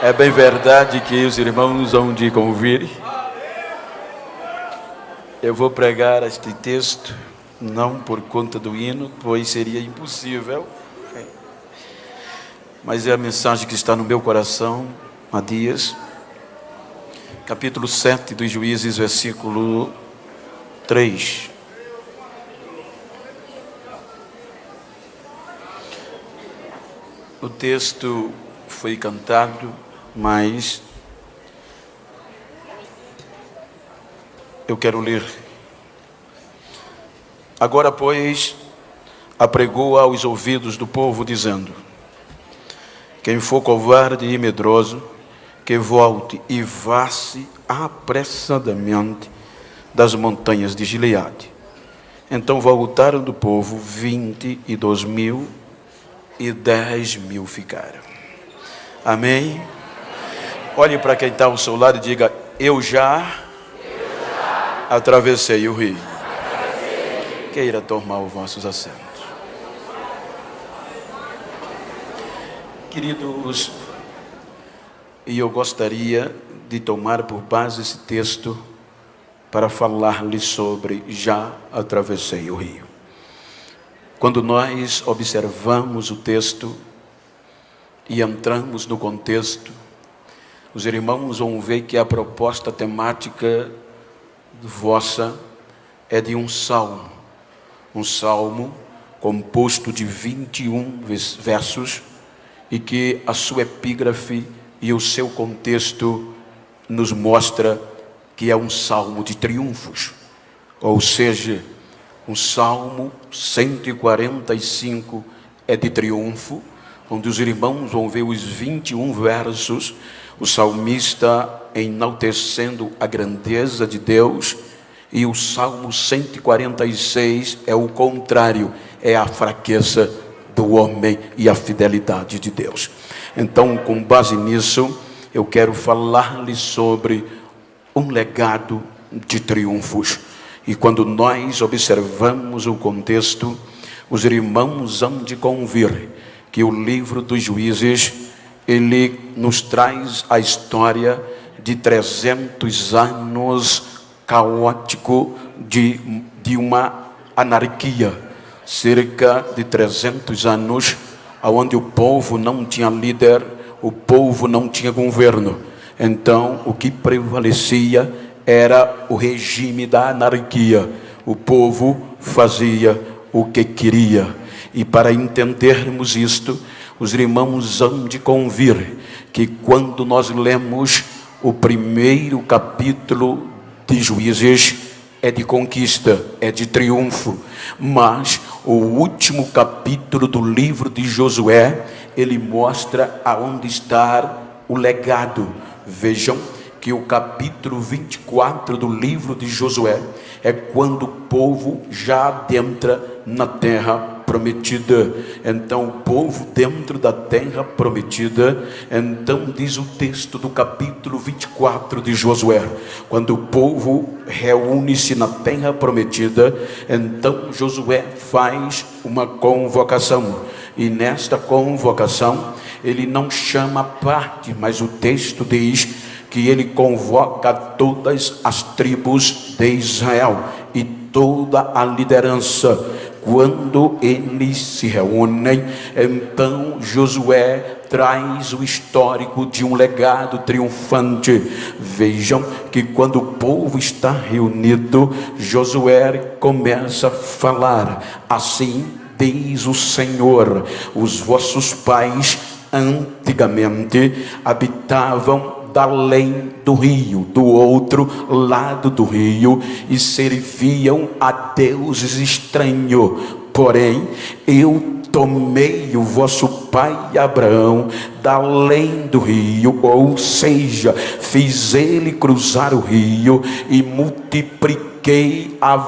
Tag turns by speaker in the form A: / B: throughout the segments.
A: É bem verdade que os irmãos hão de convir. Eu vou pregar este texto, não por conta do hino, pois seria impossível. Mas é a mensagem que está no meu coração há dias. Capítulo 7 dos Juízes, versículo 3. O texto foi cantado, mas eu quero ler. Agora, pois, apregou aos ouvidos do povo, dizendo: quem for covarde e medroso, que volte e vá-se apressadamente das montanhas de Gileade. Então voltaram do povo 22.000 e 10.000 ficaram. Amém? Olhe para quem está ao seu lado e diga: eu já atravessei o rio. Queira tomar os vossos assentos. Queridos, e eu gostaria de tomar por base esse texto para falar-lhes sobre já atravessei o rio. Quando nós observamos o texto e entramos no contexto, os irmãos vão ver que a proposta temática vossa é de um salmo composto de 21 versos, e que a sua epígrafe e o seu contexto nos mostra que é um salmo de triunfos, ou seja, um salmo 145 é de triunfo, onde os irmãos vão ver os 21 versos, o salmista enaltecendo a grandeza de Deus, e o salmo 146 é o contrário, é a fraqueza do homem e a fidelidade de Deus. Então, com base nisso, eu quero falar-lhes sobre um legado de triunfos. E quando nós observamos o contexto, os irmãos hão de convir que o livro dos Juízes, ele nos traz a história de 300 anos caótico de uma anarquia. Cerca de 300 anos, onde o povo não tinha líder, o povo não tinha governo. Então, o que prevalecia era o regime da anarquia. O povo fazia o que queria. E para entendermos isto, os irmãos hão de convir que quando nós lemos o primeiro capítulo de Juízes, é de conquista, é de triunfo, mas o último capítulo do livro de Josué, ele mostra aonde está o legado. Vejam que o capítulo 24 do livro de Josué é quando o povo já adentra na terra prometida. Então o povo dentro da terra prometida, então diz o texto do capítulo 24 de Josué, quando o povo reúne-se na terra prometida, então Josué faz uma convocação, e nesta convocação ele não chama a parte, mas o texto diz que ele convoca todas as tribos de Israel e toda a liderança. Quando eles se reúnem, então Josué traz o histórico de um legado triunfante. Vejam que quando o povo está reunido, Josué começa a falar: assim diz o Senhor, os vossos pais antigamente habitavam além do rio, do outro lado do rio, e serviam a deuses estranhos. Porém, eu tomei o vosso pai Abraão da além do rio, ou seja, fiz ele cruzar o rio e multipliquei a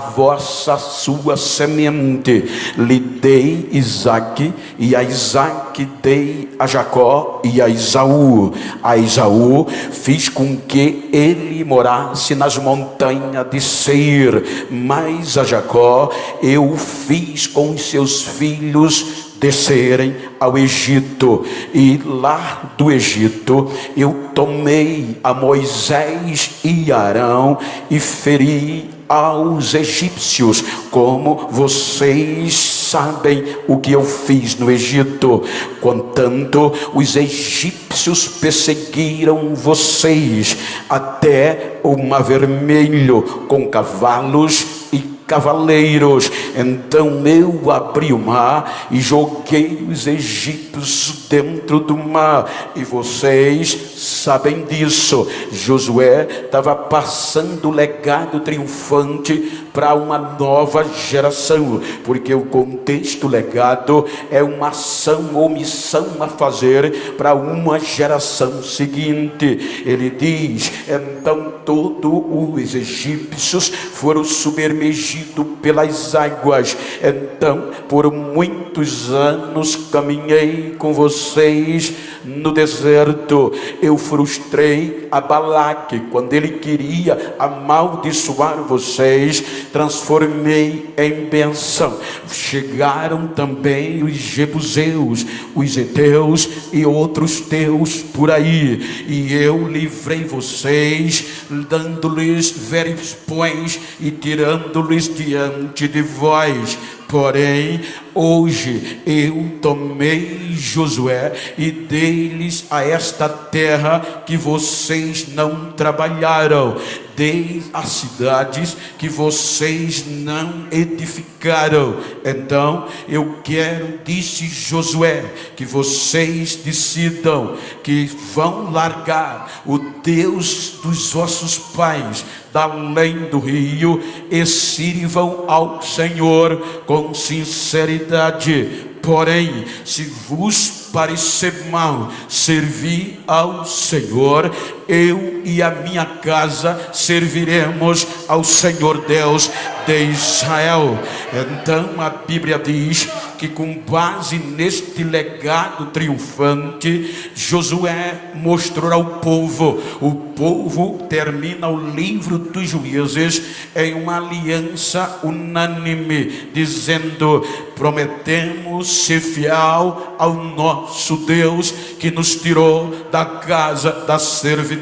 A: sua semente, lhe dei Isaque, e a Isaque dei a Jacó e a Esaú. A Esaú fiz com que ele morasse nas montanhas de Seir, mas a Jacó eu fiz com seus filhos descerem ao Egito, e lá do Egito eu tomei a Moisés e Arão e feri aos egípcios, como vocês sabem o que eu fiz no Egito. Contanto, os egípcios perseguiram vocês até o Mar Vermelho, com cavalos e cavaleiros. Então eu abri o mar e joguei os egípcios dentro do mar, e vocês sabem disso. Josué estava passando o legado triunfante para uma nova geração, porque o contexto legado é uma ação ou missão a fazer para uma geração seguinte. Ele diz: então todos os egípcios foram submergidos pelas águas. Então por muitos anos caminhei com vocês no deserto. Eu frustrei a Balaque quando ele queria amaldiçoar vocês, transformei em bênção. Chegaram também os jebuseus, os heteus e outros teus por aí, e eu livrei vocês, dando-lhes veripões e tirando-lhes diante de vós. Porém, hoje eu tomei Josué e dei-lhes a esta terra que vocês não trabalharam, dei as cidades que vocês não edificaram. Então eu quero, disse Josué, que vocês decidam que vão largar o Deus dos vossos pais da além do rio e sirvam ao Senhor com sinceridade. Porém, se vos parecer mal servir ao Senhor, eu e a minha casa serviremos ao Senhor Deus de Israel. Então a Bíblia diz que, com base neste legado triunfante, Josué mostrou ao povo. O povo termina o livro dos Juízes em uma aliança unânime, dizendo: prometemos ser fiel ao nosso Deus que nos tirou da casa da servidão.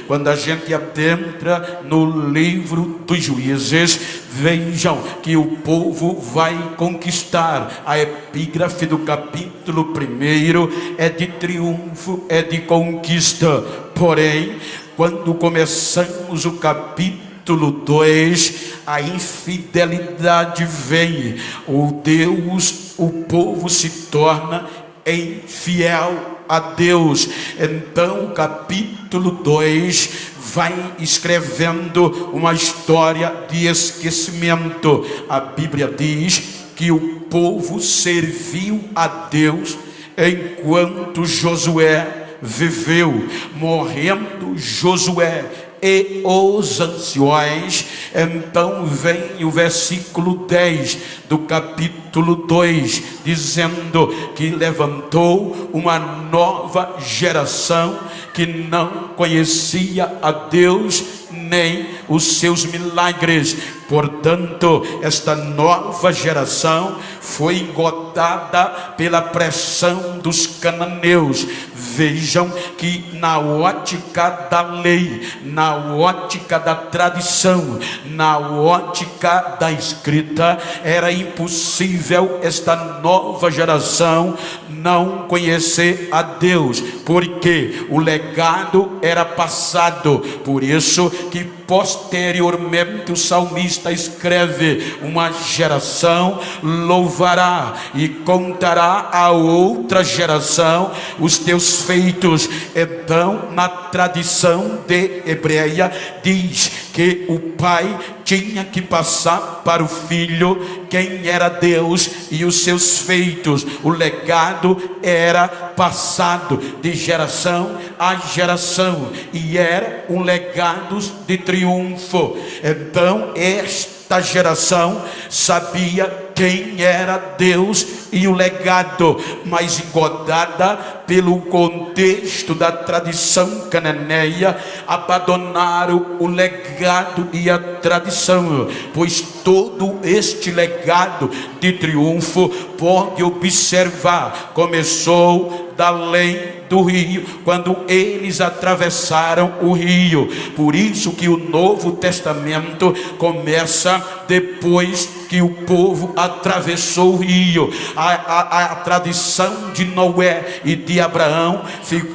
A: Quando a gente adentra no livro dos Juízes, vejam que o povo vai conquistar. A epígrafe do capítulo 1 é de triunfo, é de conquista. Porém, quando começamos o capítulo 2, a infidelidade vem. O povo se torna infiel a Deus. Então o capítulo 2 vai escrevendo uma história de esquecimento. A Bíblia diz que o povo serviu a Deus enquanto Josué viveu. Morrendo Josué e os anciões, então vem o versículo 10 do capítulo 2, dizendo que levantou uma nova geração que não conhecia a Deus nem os seus milagres. Portanto, esta nova geração foi engotada pela pressão dos cananeus. Vejam que na ótica da lei, na ótica da tradição, na ótica da escrita, era impossível esta nova geração não conhecer a Deus, porque o legado era passado. Por isso que posteriormente o salmista escreve: uma geração louvará e contará a outra geração os teus feitos. Então, na tradição de Hebreia, diz que o pai tinha que passar para o filho quem era Deus e os seus feitos. O legado era passado de geração a geração, e era um legado de triunfo. Então esta geração sabia quem era Deus e o legado, mas engodada pelo contexto da tradição cananeia, abandonaram o legado e a tradição, pois todo este legado de triunfo, pode observar, começou da além do rio, quando eles atravessaram o rio. Por isso que o Novo Testamento começa depois que o povo atravessou o rio. A tradição de Noé e de Abraão,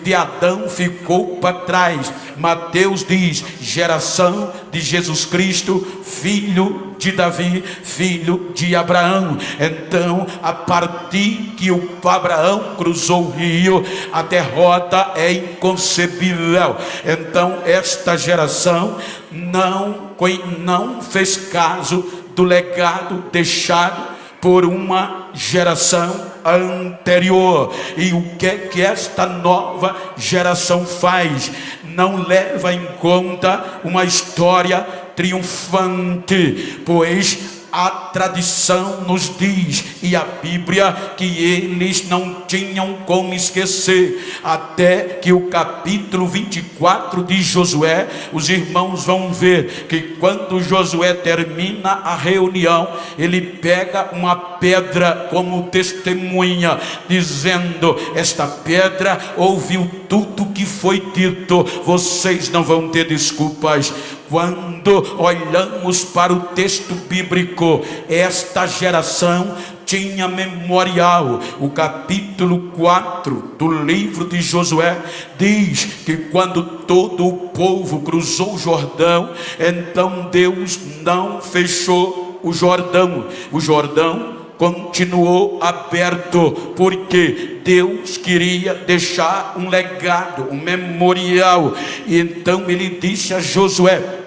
A: de Adão, ficou para trás. Mateus diz: geração de Jesus Cristo, filho de Davi, filho de Abraão. Então, a partir que o Abraão cruzou o rio, a derrota é inconcebível. Então, esta geração não fez caso do legado deixado por uma geração anterior. E o que esta nova geração faz? Não leva em conta uma história triunfante, pois a tradição nos diz, e a Bíblia, que eles não tinham como esquecer, até que o capítulo 24 de Josué, os irmãos vão ver que quando Josué termina a reunião, ele pega uma pedra como testemunha, dizendo: esta pedra ouviu tudo que foi dito, vocês não vão ter desculpas. Quando olhamos para o texto bíblico, esta geração tinha memorial. O capítulo 4 do livro de Josué diz que quando todo o povo cruzou o Jordão, então Deus não fechou o Jordão continuou aberto, porque Deus queria deixar um legado, um memorial. E então ele disse a Josué: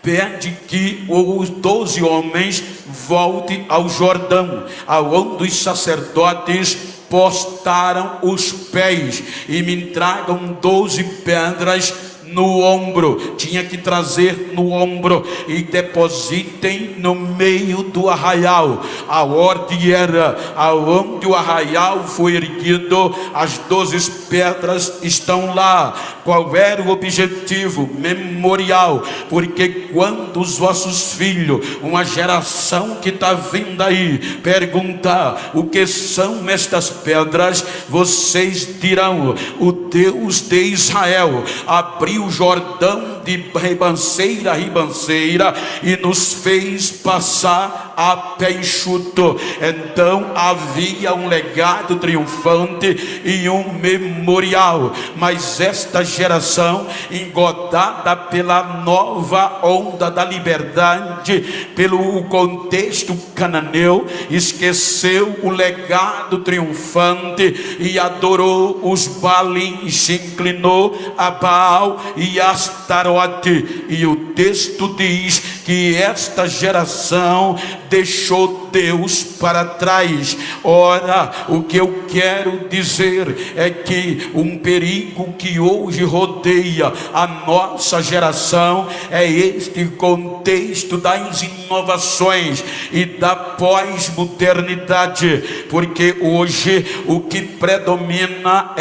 A: pede que os 12 homens voltem ao Jordão, aonde os sacerdotes postaram os pés, e me tragam 12 pedras no ombro. Tinha que trazer no ombro e depositem no meio do arraial. A ordem era: aonde o arraial foi erguido, as 12 pedras estão lá. Qual era o objetivo? Memorial. Porque quando os vossos filhos, uma geração que está vindo aí, perguntar o que são estas pedras, vocês dirão: o Deus de Israel abriu o Jordão de ribanceira a ribanceira e nos fez passar a pé enxuto. Então havia um legado triunfante e um memorial. Mas esta geração, engodada pela nova onda da liberdade, pelo contexto cananeu, esqueceu o legado triunfante e adorou os Baalins, se inclinou a Baal e Astarote. E o texto diz que esta geração deixou Deus para trás. Ora, o que eu quero dizer é que um perigo que hoje rodeia a nossa geração é este contexto das inovações e da pós-modernidade, porque hoje o que predomina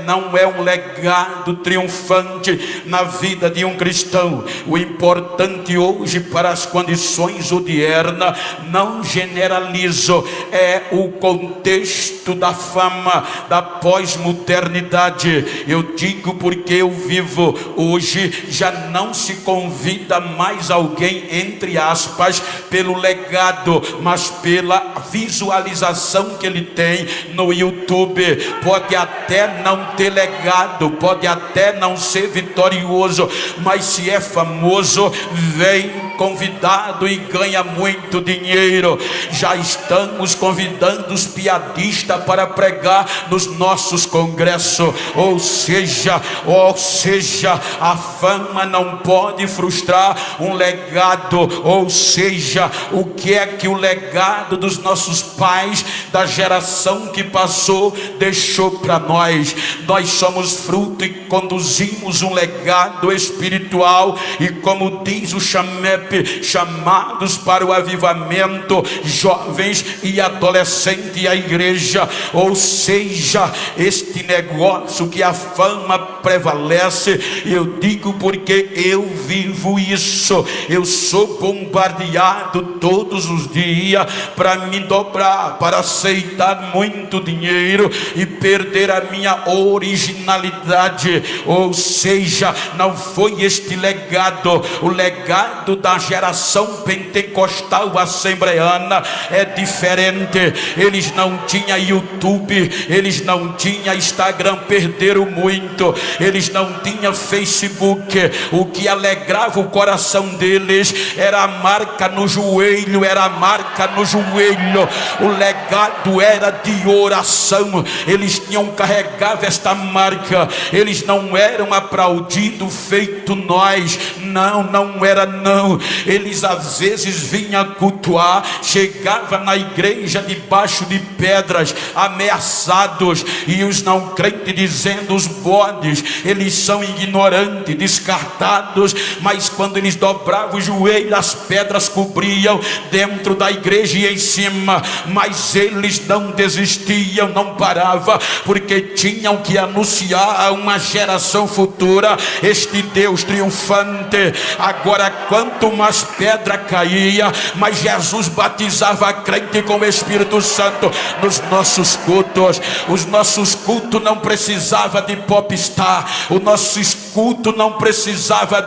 A: não é um legado triunfante na vida de um cristão. O importante hoje, para as condições odiernas, não generalizo, é o contexto da fama, da pós-modernidade. Eu digo porque eu vivo hoje, já não se convida mais alguém, entre aspas, pelo legado, mas pela visualização que ele tem no YouTube. Pode até não ter legado, pode até não ser vitorioso, mas se é famoso, vem convidado e ganha muito dinheiro. Já estamos convidando os piadistas para pregar nos nossos congressos. Ou seja, a fama não pode frustrar um legado. Ou seja, o que é que o legado dos nossos pais da geração que passou deixou para nós. Nós somos fruto e conduzimos um legado espiritual, e como diz o Chamep, chamados para o avivamento, jovens e adolescentes e a igreja. Ou seja, este negócio que a fama prevalece, eu digo porque eu vivo isso. Eu sou bombardeado todos os dias para me dobrar, para aceitar muito dinheiro e perder a minha originalidade. Ou seja, não foi este legado, o legado da geração pentecostal assembleana é diferente. Eles não tinham YouTube, eles não tinham Instagram, perderam muito. Eles não tinham Facebook. O que alegrava o coração deles era a marca no joelho, era a marca no joelho. O legado era de oração. Eles tinham carregado esta marca. Eles não eram aplaudidos feito nós. Não era não. Eles às vezes vinham cultuar, chegava na igreja debaixo de pedras, ameaçados, e os não crentes dizendo: os bodes, eles são ignorantes, descartados. Mas quando eles dobravam o joelho, as pedras cobriam dentro da igreja e em cima. Mas eles não desistiam, não paravam, porque tinham que anunciar a uma geração futura este Deus triunfante. Agora, quanto mais pedra caía, mas Jesus batizava a crente com o Espírito Santo nos nossos cultos. Os nossos cultos não precisavam de popstar, o nosso culto não precisava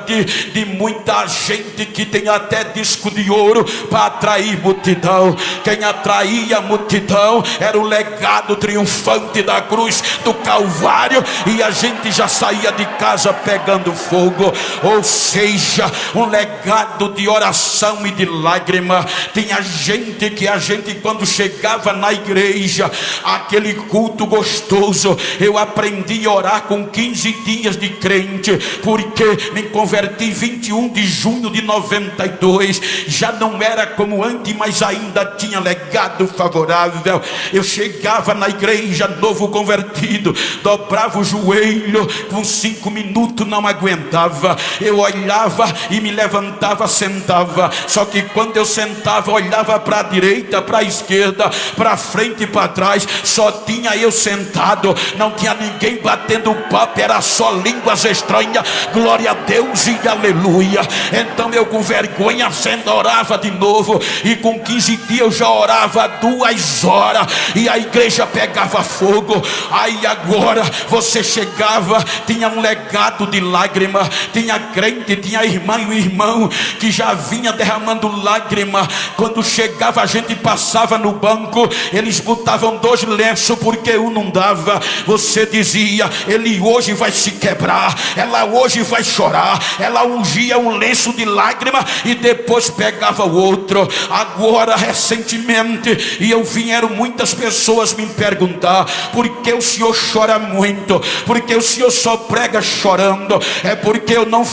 A: de muita gente que tem até disco de ouro para atrair multidão. Quem atraía a multidão era o legado triunfante da cruz do Calvário, e a gente já saía de casa pegando fogo. Ou seja, um legado de oração e de lágrima. Tinha gente que a gente, quando chegava na igreja, aquele culto gostoso, eu aprendi a orar com 15 dias de crente, porque me converti 21 de junho de 92. Já não era como antes, mas ainda tinha legado favorável. Eu chegava na igreja novo convertido, dobrava o joelho, com 5 minutos não aguentava. Eu olhava e me levantava, sentava. Só que quando eu sentava, olhava para a direita, para a esquerda, para frente e para trás, só tinha eu sentado, não tinha ninguém batendo papo, era só línguas estranhas, glória a Deus e aleluia. Então eu, com vergonha, orava de novo, e com 15 dias eu já orava 2 horas, e a igreja pegava fogo. Aí agora você chegava, tinha um legado de lágrima, tinha crente, tinha irmã e o irmão que já vinha derramando lágrima. Quando chegava, a gente passava no banco, eles botavam 2 lenços porque um não dava. Você dizia: ele hoje vai se quebrar, ela hoje vai chorar. Ela ungia um lenço de lágrima e depois pegava o outro. Agora, recentemente, e eu vieram muitas pessoas me perguntar: por que o senhor chora muito? Porque o senhor só prega chorando? É porque eu não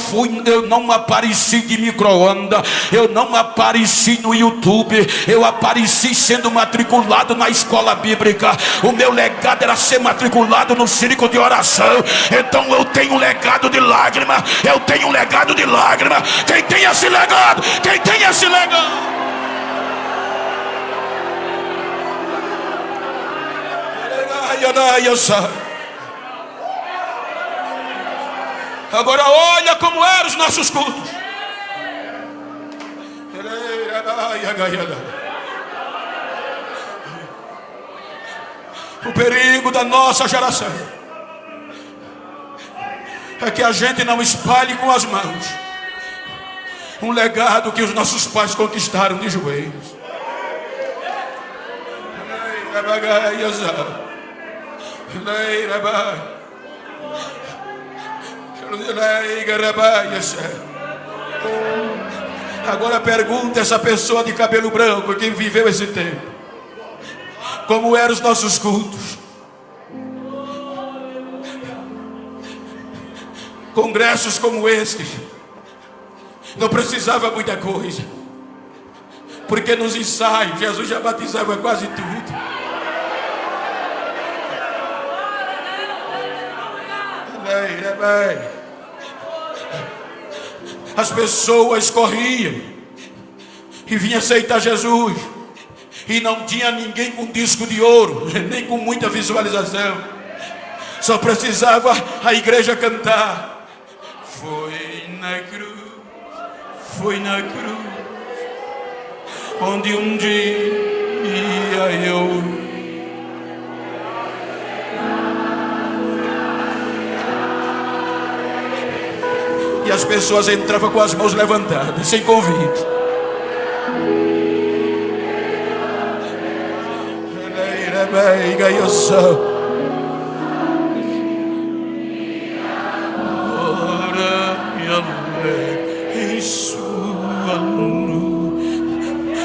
A: apareci de micro-ondas, eu não apareci no YouTube, eu apareci sendo matriculado na escola bíblica. O meu legado era ser matriculado no círculo de oração. Então eu tenho um legado de lágrima, eu tenho um legado de lágrima. Quem tem esse legado? Quem tem esse legado? Agora olha como eram os nossos cultos. O perigo da nossa geração é que a gente não espalhe com as mãos um legado que os nossos pais conquistaram de joelhos. Agora pergunta essa pessoa de cabelo branco que viveu esse tempo: como eram os nossos cultos? Congressos como este não precisava muita coisa, porque nos ensaios Jesus já batizava quase tudo. As pessoas corriam e vinham aceitar Jesus, e não tinha ninguém com disco de ouro, nem com muita visualização. Só precisava a igreja cantar: foi na cruz, onde um dia eu. E as pessoas entravam com as mãos levantadas, sem convite.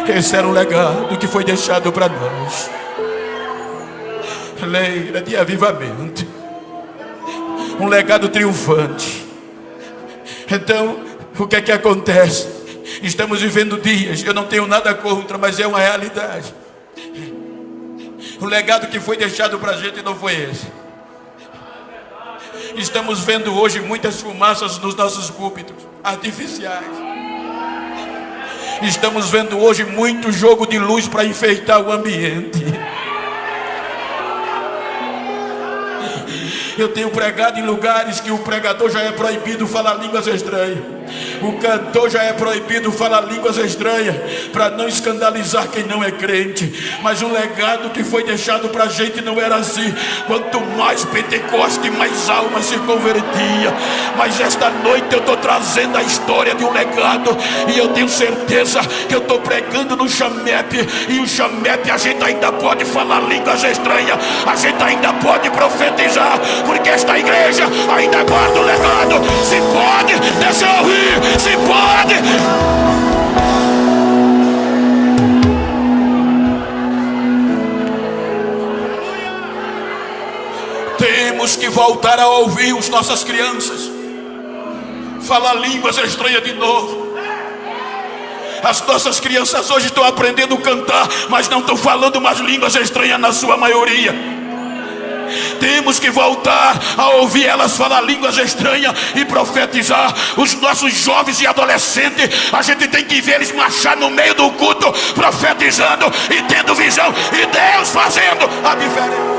A: Esse era o legado que foi deixado para nós. Leira de avivamento, um legado triunfante. Então, o que é que acontece? Estamos vivendo dias, eu não tenho nada contra, mas é uma realidade. O legado que foi deixado para a gente não foi esse. Estamos vendo hoje muitas fumaças nos nossos púlpitos, artificiais. Estamos vendo hoje muito jogo de luz para enfeitar o ambiente. Eu tenho pregado em lugares que o pregador já é proibido falar línguas estranhas. O cantor já é proibido falar línguas estranhas, para não escandalizar quem não é crente. Mas o legado que foi deixado para a gente não era assim. Quanto mais Pentecoste, mais alma se convertia. Mas esta noite eu estou trazendo a história de um legado, e eu tenho certeza que eu estou pregando no Chamep. E o Chamep a gente ainda pode falar línguas estranhas, a gente ainda pode profetizar, porque esta igreja ainda guarda o legado. Se pode, deixa eu ouvir. Se pode. Temos que voltar a ouvir as nossas crianças falar línguas estranhas de novo. As nossas crianças hoje estão aprendendo a cantar, mas não estão falando mais línguas estranhas na sua maioria. Temos que voltar a ouvir elas falar línguas estranhas e profetizar. Os nossos jovens e adolescentes, a gente tem que ver eles marchar no meio do culto, profetizando e tendo visão, e Deus fazendo a diferença.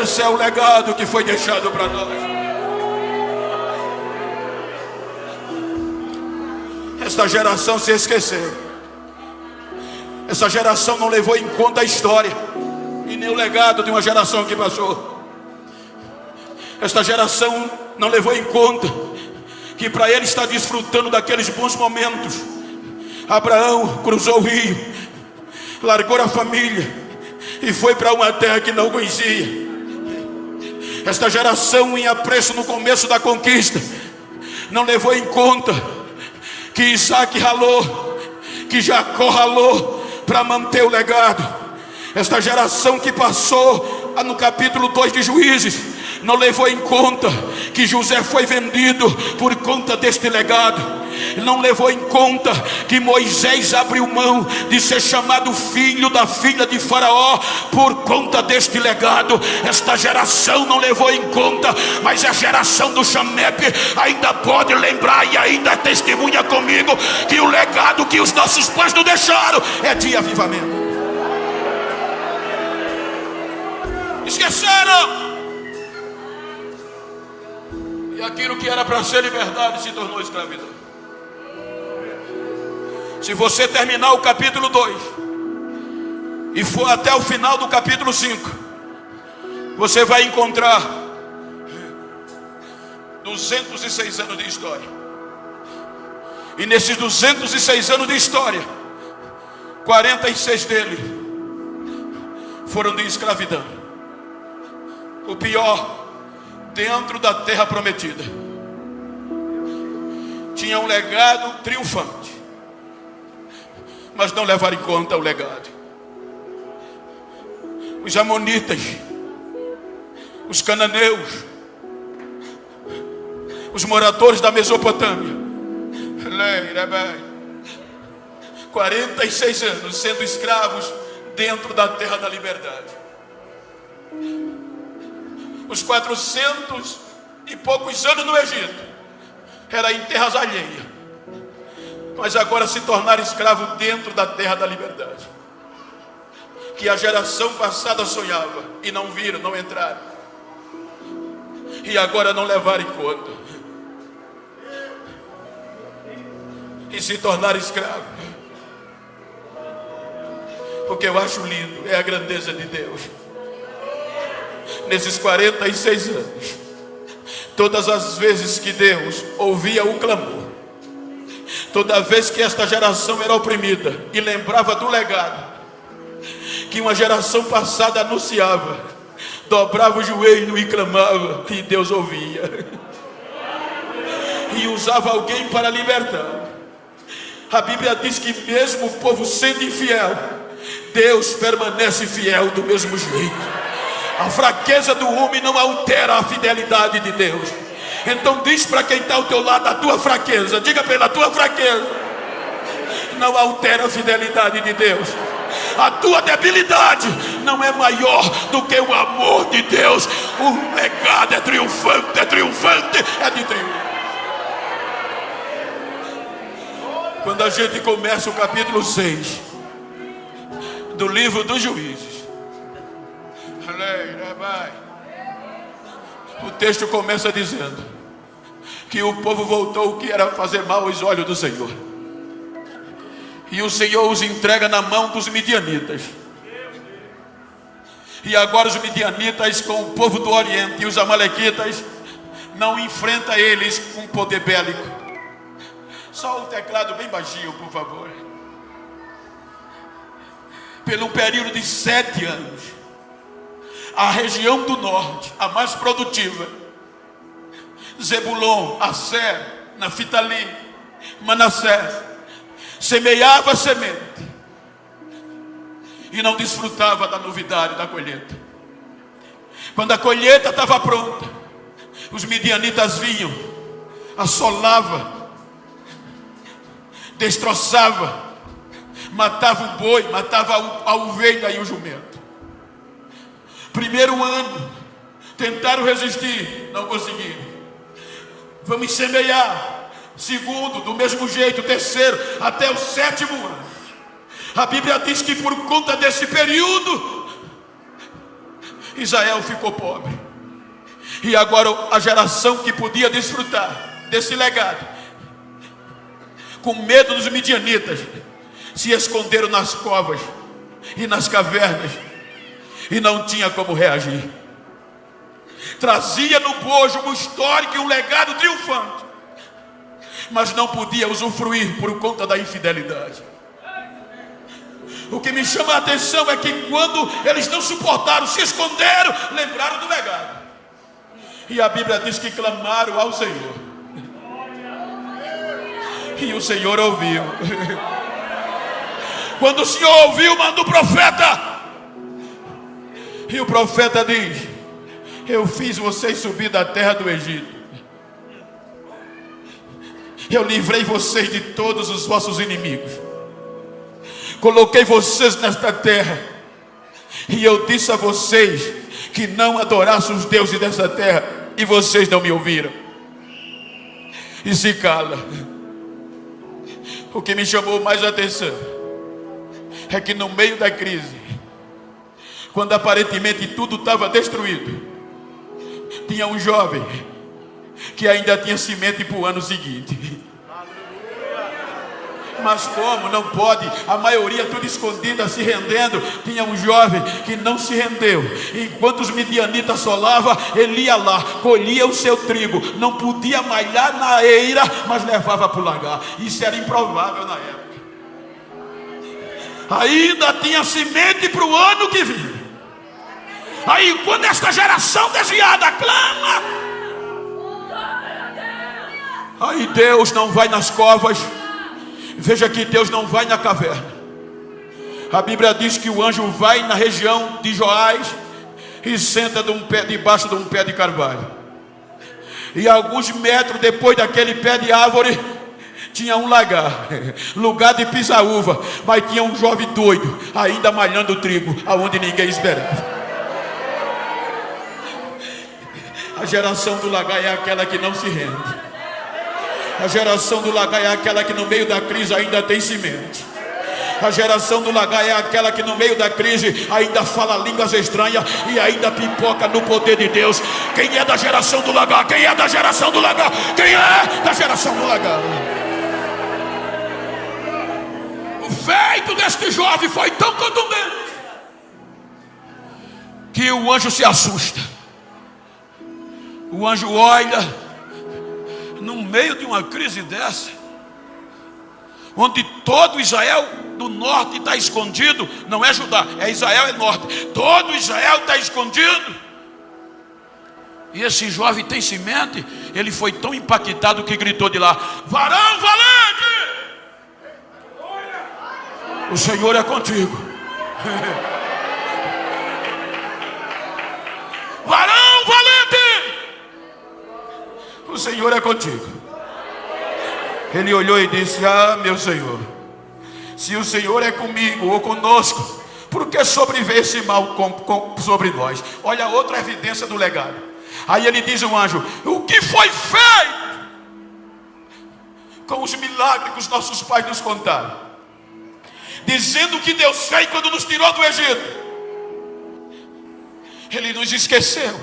A: Esse é o legado que foi deixado para nós. Esta geração se esqueceu. Essa geração não levou em conta a história e nem o legado de uma geração que passou. Esta geração não levou em conta que para ele estar desfrutando daqueles bons momentos, Abraão cruzou o rio, largou a família e foi para uma terra que não conhecia. Esta geração, em apreço no começo da conquista, não levou em conta que Isaac ralou, que Jacó ralou para manter o legado. Esta geração que passou no capítulo 2 de Juízes não levou em conta que José foi vendido por conta deste legado. Não levou em conta que Moisés abriu mão de ser chamado filho da filha de Faraó por conta deste legado. Esta geração não levou em conta, mas a geração do Chamep ainda pode lembrar e ainda testemunha comigo que o legado que os nossos pais nos deixaram é de avivamento. Esqueceram. E aquilo que era para ser liberdade se tornou escravidão. Se você terminar o capítulo 2 e for até o final do capítulo 5, você vai encontrar 206 anos de história. E nesses 206 anos de história, 46 deles foram de escravidão. O pior, dentro da terra prometida, tinha um legado triunfante, mas não levaram em conta o legado. Os amonitas, os cananeus, os moradores da Mesopotâmia, 46 anos sendo escravos dentro da terra da liberdade. os 400 e poucos anos no Egito era em terras alheias, mas agora se tornar escravo dentro da terra da liberdade, que a geração passada sonhava e não viram, não entraram, e agora não levaram em conta, e se tornar escravo. O que eu acho lindo é a grandeza de Deus. Nesses 46 anos, todas as vezes que Deus ouvia o clamor, toda vez que esta geração era oprimida e lembrava do legado que uma geração passada anunciava, dobrava o joelho e clamava, e Deus ouvia e usava alguém para libertar. A Bíblia diz que mesmo o povo sendo infiel, Deus permanece fiel do mesmo jeito. A fraqueza do homem não altera a fidelidade de Deus. Então diz para quem está ao teu lado: a tua fraqueza, diga para ele: a tua fraqueza não altera a fidelidade de Deus. A tua debilidade não é maior do que o amor de Deus. O legado é triunfante, é triunfante, é de triunfo. Quando a gente começa o capítulo 6 do livro dos Juízes, o texto começa dizendo que o povo voltou, que era fazer mal aos olhos do Senhor, e o Senhor os entrega na mão dos midianitas. E agora os midianitas, com o povo do Oriente, e os amalequitas não enfrentam eles com poder bélico. Só o teclado bem baixinho, por favor. Pelo período de 7 anos, a região do norte, a mais produtiva, Zebulon, Asser, Naftali, Manassés, semeava semente e não desfrutava da novidade da colheita. Quando a colheita estava pronta, os midianitas vinham, assolavam, destroçava, matava o boi, matava a ovelha e o jumento. Primeiro ano, tentaram resistir, não conseguiram. Vamos semear. Segundo, do mesmo jeito. Terceiro, até o 7º ano. A Bíblia diz que por conta desse período, Israel ficou pobre. E agora a geração que podia desfrutar desse legado, com medo dos midianitas, se esconderam nas covas e nas cavernas, e não tinha como reagir. Trazia no bojo um histórico e um legado triunfante, mas não podia usufruir por conta da infidelidade. O que me chama a atenção é que quando eles não suportaram, se esconderam, lembraram do legado. E a Bíblia diz que clamaram ao Senhor, e o Senhor ouviu. Quando o Senhor ouviu, manda o profeta. E o profeta diz: eu fiz vocês subir da terra do Egito, eu livrei vocês de todos os vossos inimigos, coloquei vocês nesta terra, e eu disse a vocês que não adorassem os deuses dessa terra, e vocês não me ouviram, e se cala. O que me chamou mais a atenção é que no meio da crise, quando aparentemente tudo estava destruído, tinha um jovem que ainda tinha semente para o ano seguinte. Mas como não pode, a maioria tudo escondida, se rendendo, tinha um jovem que não se rendeu. Enquanto os midianitas assolavam, ele ia lá, colhia o seu trigo, não podia malhar na eira, mas levava para o lagar. Isso era improvável na época. Ainda tinha semente para o ano que vinha. Aí quando esta geração desviada clama, aí Deus não vai nas covas. Veja que Deus não vai na caverna. A Bíblia diz que o anjo vai na região de Joás e senta debaixo de um pé de carvalho. E alguns metros depois daquele pé de árvore tinha um lagar, lugar de pisar uva, mas tinha um jovem doido ainda malhando o trigo aonde ninguém esperava. geração do lagar é aquela que não se rende. A geração do lagar é aquela que no meio da crise ainda tem semente. A geração do lagar é aquela que no meio da crise ainda fala línguas estranhas e ainda pipoca no poder de Deus. Quem é da geração do lagar? Quem é da geração do lagar? Quem é da geração do lagar? O feito deste jovem foi tão contundente que o anjo se assusta. O anjo olha no meio de uma crise dessa, onde todo Israel do norte está escondido. Não é Judá, é Israel, é norte. Todo Israel está escondido. E esse jovem tem semente. Ele foi tão impactado que gritou de lá: varão valente, o Senhor é contigo. Varão valente, o Senhor é contigo. Ele olhou e disse: ah, meu Senhor, se o Senhor é comigo ou conosco, por que sobreveio esse mal sobre nós? Olha outra evidência do legado. Aí ele diz ao anjo: o que foi feito com os milagres que os nossos pais nos contaram, dizendo que Deus fez quando nos tirou do Egito? Ele nos esqueceu.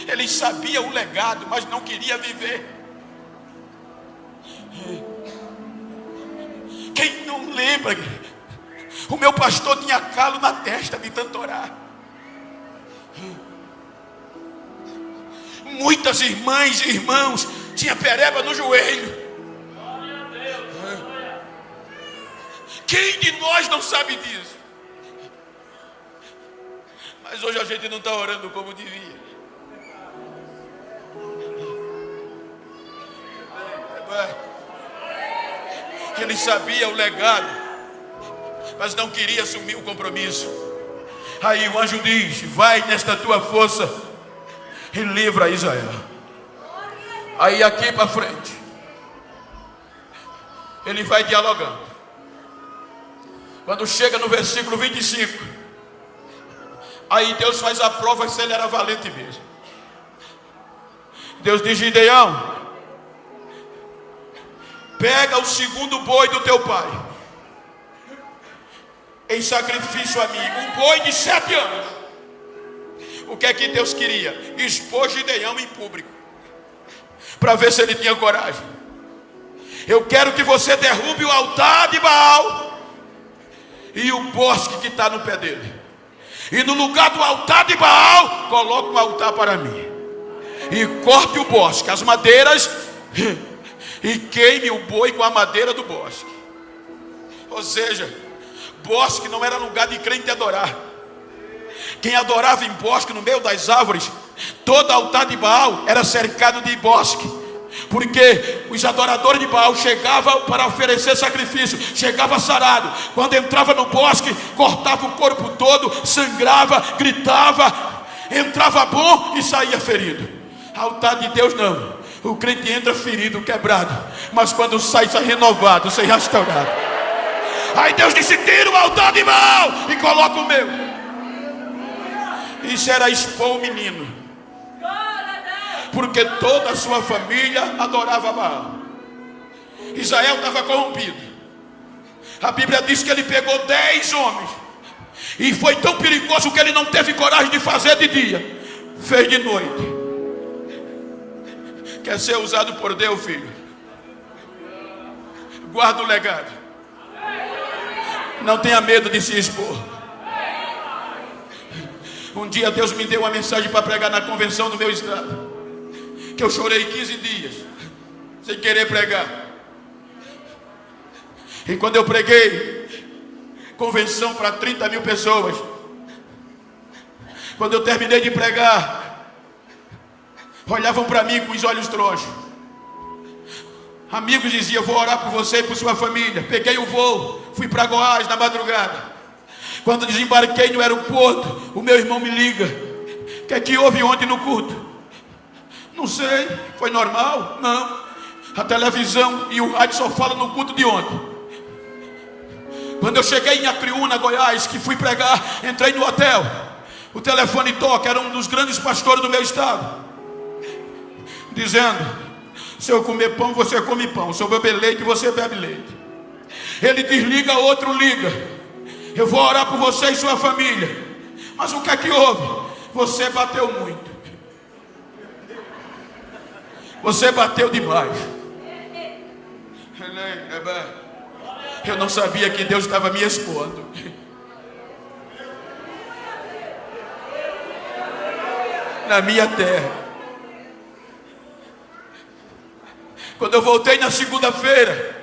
A: Ele sabia o legado, mas não queria viver. Quem não lembra? O meu pastor tinha calo na testa de tanto orar. Muitas irmãs e irmãos tinha pereba no joelho. Quem de nós não sabe disso? Mas hoje a gente não está orando como devia. Ele sabia o legado, mas não queria assumir o compromisso. Aí o anjo diz: vai nesta tua força e livra Israel. Aí aqui para frente ele vai dialogando. Quando chega no versículo 25, aí Deus faz a prova se ele era valente mesmo. Deus diz: Gideão, pega o segundo boi do teu pai em sacrifício a mim, um boi de 7 anos. O que é que Deus queria? Expor Gideão em público, para ver se ele tinha coragem. Eu quero que você derrube o altar de Baal e o bosque que está no pé dele, e no lugar do altar de Baal coloque um altar para mim, e corte o bosque, as madeiras, e queime o boi com a madeira do bosque. Ou seja, bosque não era lugar de crente adorar. Quem adorava em bosque, no meio das árvores, todo altar de Baal era cercado de bosque, porque os adoradores de Baal chegavam para oferecer sacrifício, chegava sarado. Quando entrava no bosque, cortava o corpo todo, sangrava, gritava, entrava bom e saía ferido. Altar de Deus não. O crente entra ferido, quebrado, mas quando sai renovado, sai restaurado. Aí Deus disse: tira o altar de Baal e coloca o meu. Isso era expor o menino, porque toda a sua família adorava Baal. Israel estava corrompido. A Bíblia diz que ele pegou 10 homens, e foi tão perigoso que ele não teve coragem de fazer de dia, fez de noite. Quer ser usado por Deus, filho? Guarda o legado. Não tenha medo de se expor. Um dia Deus me deu uma mensagem para pregar na convenção do meu estado, que eu chorei 15 dias sem querer pregar. E quando eu preguei, convenção para 30 mil pessoas, quando eu terminei de pregar, olhavam para mim com os olhos tronchos. Amigos diziam: vou orar por você e por sua família. Peguei o voo, fui para Goiás na madrugada. Quando desembarquei no aeroporto, o meu irmão me liga: o que é que houve ontem no culto? Não sei, foi normal? Não, a televisão e o rádio só falam no culto de ontem. Quando eu cheguei em Acreúna, Goiás, que fui pregar, entrei no hotel, o telefone toca, era um dos grandes pastores do meu estado. dizendo: se eu comer pão, você come pão, se eu beber leite, você bebe leite. Ele desliga, outro liga: eu vou orar por você e sua família. Mas o que é que houve? Você bateu muito, você bateu demais. Eu não sabia que Deus estava me expondo. Na minha terra. Quando eu voltei na segunda-feira,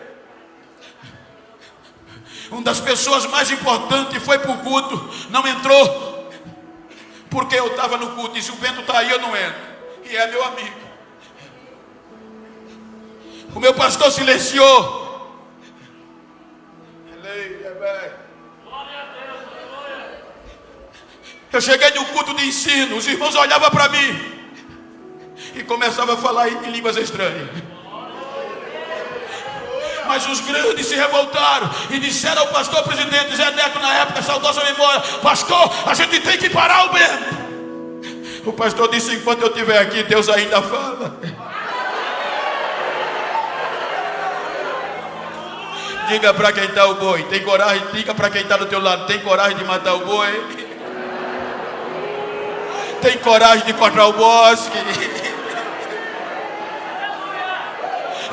A: uma das pessoas mais importantes foi para o culto, não entrou, porque eu estava no culto. Disse: o Bento está aí, eu não entro. E é meu amigo. O meu pastor silenciou. Eu cheguei no culto de ensino, os irmãos olhavam para mim e começavam a falar em línguas estranhas. Mas os grandes se revoltaram e disseram ao pastor presidente Zé Neto, na época, saudosa memória: pastor, a gente tem que parar o Bento. O pastor disse: enquanto eu estiver aqui, Deus ainda fala. Diga para quem está o boi, tem coragem? Diga para quem está do teu lado: tem coragem de matar o boi? Tem coragem de cortar o bosque?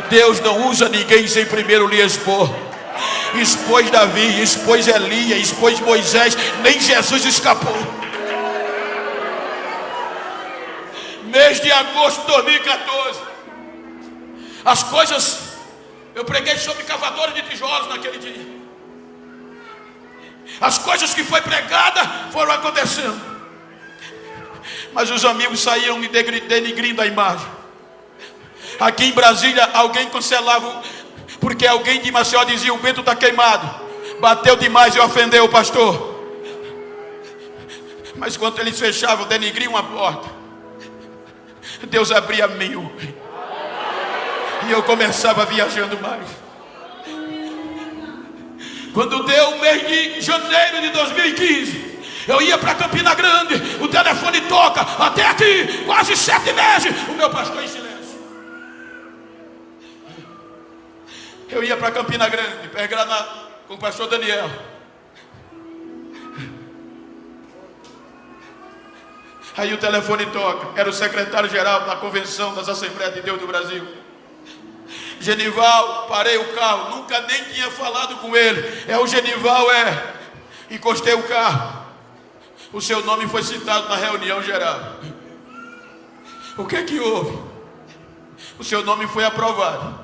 A: Deus não usa ninguém sem primeiro lhe expor. Expôs Davi, expôs Elias, expôs Moisés, nem Jesus escapou. Mês de agosto de 2014, as coisas... Eu preguei sobre cavadores de tijolos naquele dia. As coisas que foi pregada foram acontecendo. Mas os amigos saíram me denigrindo a imagem. Aqui em Brasília, alguém cancelava, porque alguém de Maceió dizia: o Bento está queimado, bateu demais e ofendeu o pastor. Mas quando eles fechavam, denigriam a porta, Deus abria mil, e eu começava viajando mais. Quando deu o mês de janeiro de 2015, eu ia para Campina Grande, o telefone toca: até aqui, quase 7 meses, o meu pastor em silêncio. Eu ia para Campina Grande, pegar com o pastor Daniel. Aí o telefone toca, era o secretário-geral da Convenção das Assembleias de Deus do Brasil. Genival, parei o carro, nunca nem tinha falado com ele. É o Genival, encostei o carro. O seu nome foi citado na reunião geral. O que é que houve? O seu nome foi aprovado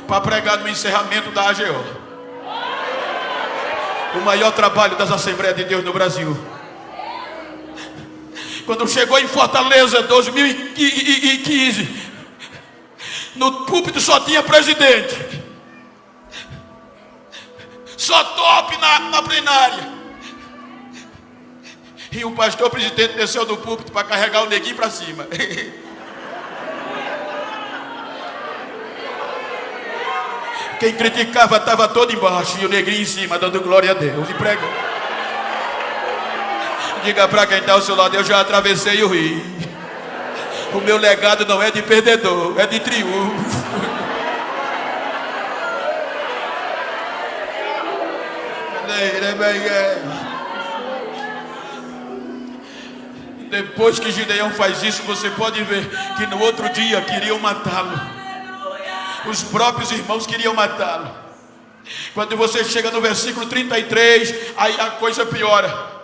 A: para pregar no encerramento da AGO, o maior trabalho das Assembleias de Deus no Brasil. Quando chegou em Fortaleza, 2015, no púlpito só tinha presidente, só top na plenária. E o pastor presidente desceu do púlpito para carregar o neguinho para cima. Quem criticava estava todo embaixo e o negrinho em cima, dando glória a Deus e pregando. Diga para quem está ao seu lado: eu já atravessei o rio. O meu legado não é de perdedor, é de triunfo. Depois que Gideão faz isso, você pode ver que no outro dia queriam matá-lo. Os próprios irmãos queriam matá-lo. Quando você chega no versículo 33, aí a coisa piora.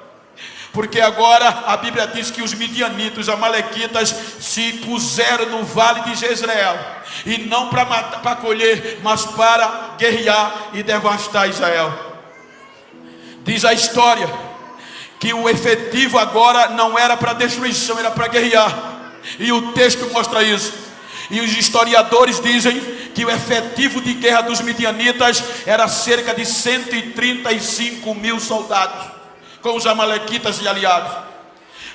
A: Porque agora a Bíblia diz que os midianitas, os amalequitas, se puseram no vale de Jezreel. E não para matar, para colher, mas para guerrear e devastar Israel. Diz a história que o efetivo agora não era para destruição, era para guerrear. E o texto mostra isso. E os historiadores dizem que o efetivo de guerra dos midianitas era cerca de 135 mil soldados, com os amalequitas e aliados.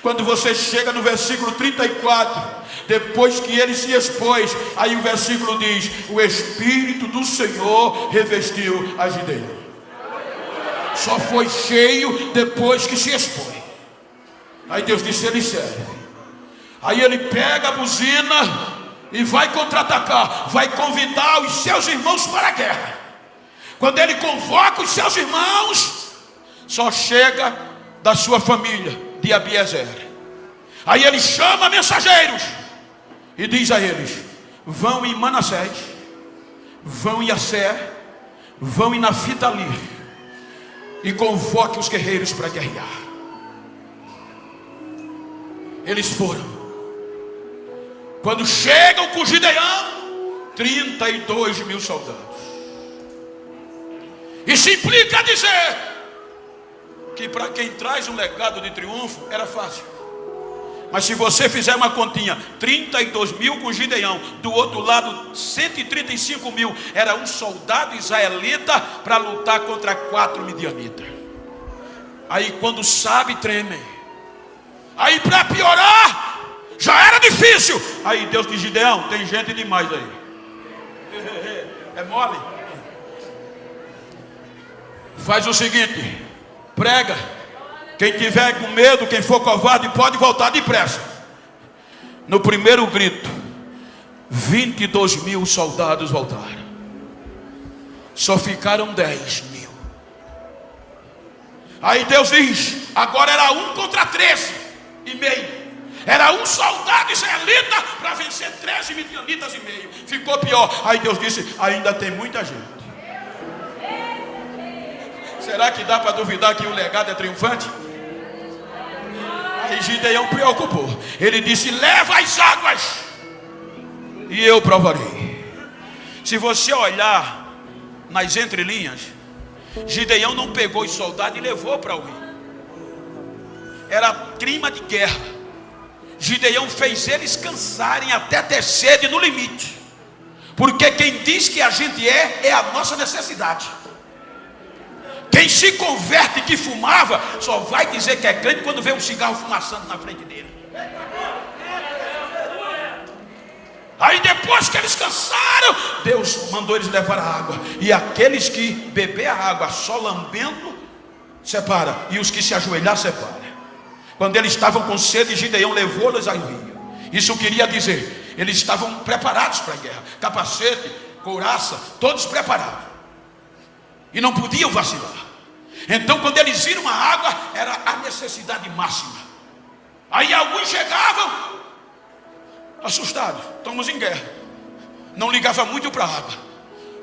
A: Quando você chega no versículo 34, depois que ele se expôs, aí o versículo diz: o Espírito do Senhor revestiu a Gideão. Só foi cheio depois que se expôs. Aí Deus disse: ele serve. Aí ele pega a buzina e vai contra-atacar, vai convidar os seus irmãos para a guerra. Quando ele convoca os seus irmãos, só chega da sua família de Abiezer. Aí ele chama mensageiros e diz a eles: vão em Manassés, vão em Asser, vão em Naftali e convoque os guerreiros para guerrear. Eles foram. Quando chegam com Gideão, 32 mil soldados. Isso implica dizer que para quem traz um legado de triunfo era fácil. Mas se você fizer uma continha, 32 mil com Gideão, do outro lado 135 mil, era um soldado israelita para lutar contra 4 midianitas. Aí quando sabe, tremem. Aí para piorar, já era difícil. Aí Deus diz: Gideão, tem gente demais aí. É mole? Faz o seguinte, prega. Quem tiver com medo, quem for covarde, pode voltar depressa. No primeiro grito, 22 mil soldados voltaram. Só ficaram 10 mil. Aí Deus diz: agora era 1 contra 13 e meio. Era um soldado israelita para vencer 13 midianitas e meio. Ficou pior. Aí Deus disse: ainda tem muita gente. Será que dá para duvidar que o legado é triunfante? Aí Gideão preocupou. Ele disse: leva as águas e eu provarei. Se você olhar nas entrelinhas, Gideão não pegou os soldados e levou para o rio. Era clima de guerra. Gideão fez eles cansarem até ter sede no limite. Porque quem diz que a gente é a nossa necessidade. Quem se converte que fumava, só vai dizer que é crente quando vê um cigarro fumaçando na frente dele. Aí depois que eles cansaram, Deus mandou eles levar a água. E aqueles que beber a água só lambendo, separa. E os que se ajoelhar, separa. Quando eles estavam com sede, Gideão levou-los ao rio. Isso queria dizer, eles estavam preparados para a guerra. Capacete, couraça, todos preparados. E não podiam vacilar. Então quando eles viram a água, era a necessidade máxima. Aí alguns chegavam assustados, estamos em guerra. Não ligava muito para a água,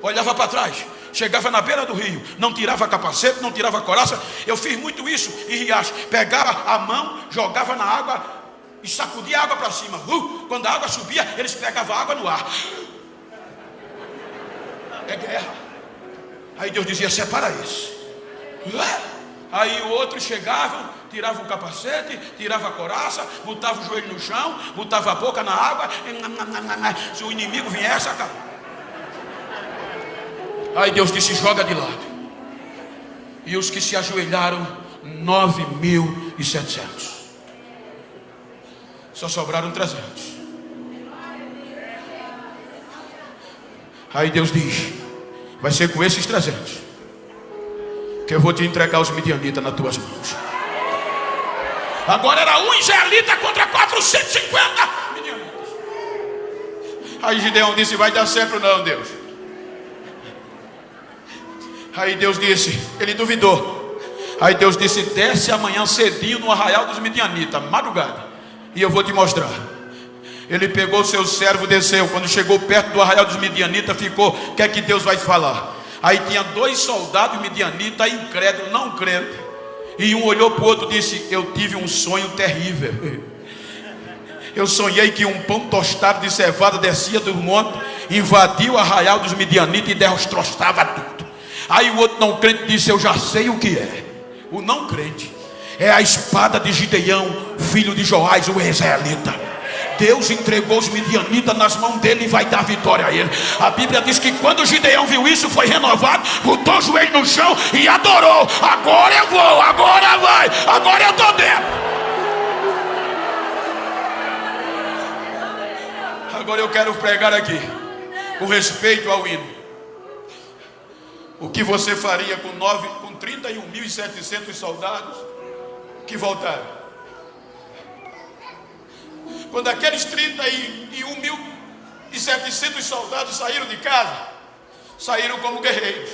A: olhava para trás. Chegava na beira do rio, não tirava capacete, não tirava coraça. Eu fiz muito isso em riacho. Pegava a mão, jogava na água e sacudia a água para cima. Quando a água subia, eles pegavam a água no ar. É guerra. Aí Deus dizia: separa isso. Aí outros chegavam, tiravam o capacete, tirava a coraça, botava o joelho no chão, botava a boca na água. Se o inimigo viesse, acabou. Aí Deus disse: joga de lado. E os que se ajoelharam, 9.700. Só sobraram 300. Aí Deus diz: vai ser com esses 300 que eu vou te entregar os midianitas nas tuas mãos. Agora era um israelita contra 450 midianitas. Aí Gideão disse: vai dar certo não, Deus. Aí Deus disse, ele duvidou. Aí Deus disse: desce amanhã cedinho no arraial dos midianitas, madrugada, e eu vou te mostrar. Ele pegou seu servo, desceu. Quando chegou perto do arraial dos midianitas, ficou: o que é que Deus vai falar? Aí tinha 2 soldados midianitas, incrédulos, não crentes. E um olhou para o outro e disse: eu tive um sonho terrível. Eu sonhei que um pão tostado de cevada descia do monte, invadiu o arraial dos midianitas e destroçava tudo. Aí o outro não crente disse: eu já sei o que é. O não crente é a espada de Gideão, filho de Joás, o israelita. Deus entregou os midianitas nas mãos dele e vai dar vitória a ele. A Bíblia diz que quando Gideão viu isso, foi renovado, botou o joelho no chão e adorou. Agora eu vou, agora vai, agora eu estou dentro. Agora eu quero pregar aqui, com respeito ao hino. O que você faria com 31.700 soldados que voltaram? Quando aqueles 31 mil e 700 soldados saíram de casa, saíram como guerreiros.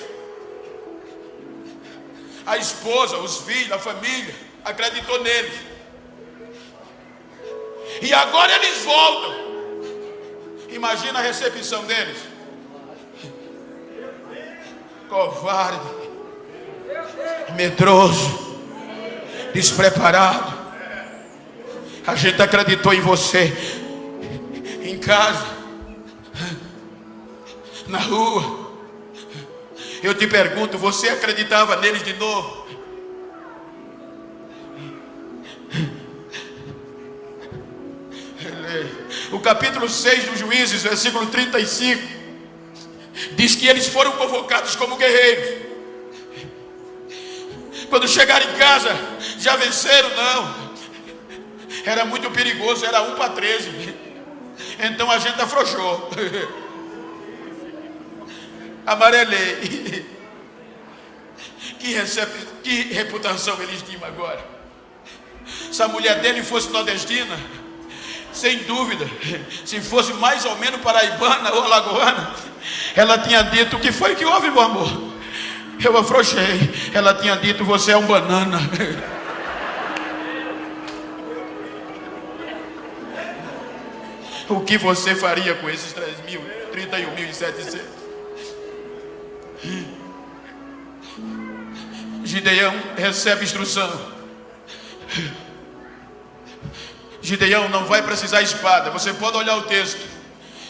A: A esposa, os filhos, a família acreditou neles. E agora eles voltam. Imagina a recepção deles. Covarde, medroso, despreparado. A gente acreditou em você, em casa, na rua. Eu te pergunto, você acreditava neles de novo? O capítulo 6 dos Juízes, versículo 35, diz que eles foram convocados como guerreiros. Quando chegaram em casa, já venceram? Não. Era muito perigoso, era 1 para 13. Então a gente afrouxou. Amarelei. Que reputação eles tinham agora. Se a mulher dele fosse nordestina, sem dúvida, se fosse mais ou menos paraibana ou alagoana, ela tinha dito: o que foi que houve, meu amor? Eu afrouxei. Ela tinha dito: você é um banana. O que você faria com esses 31.700? Gideão recebe instrução. Gideão não vai precisar espada. Você pode olhar o texto.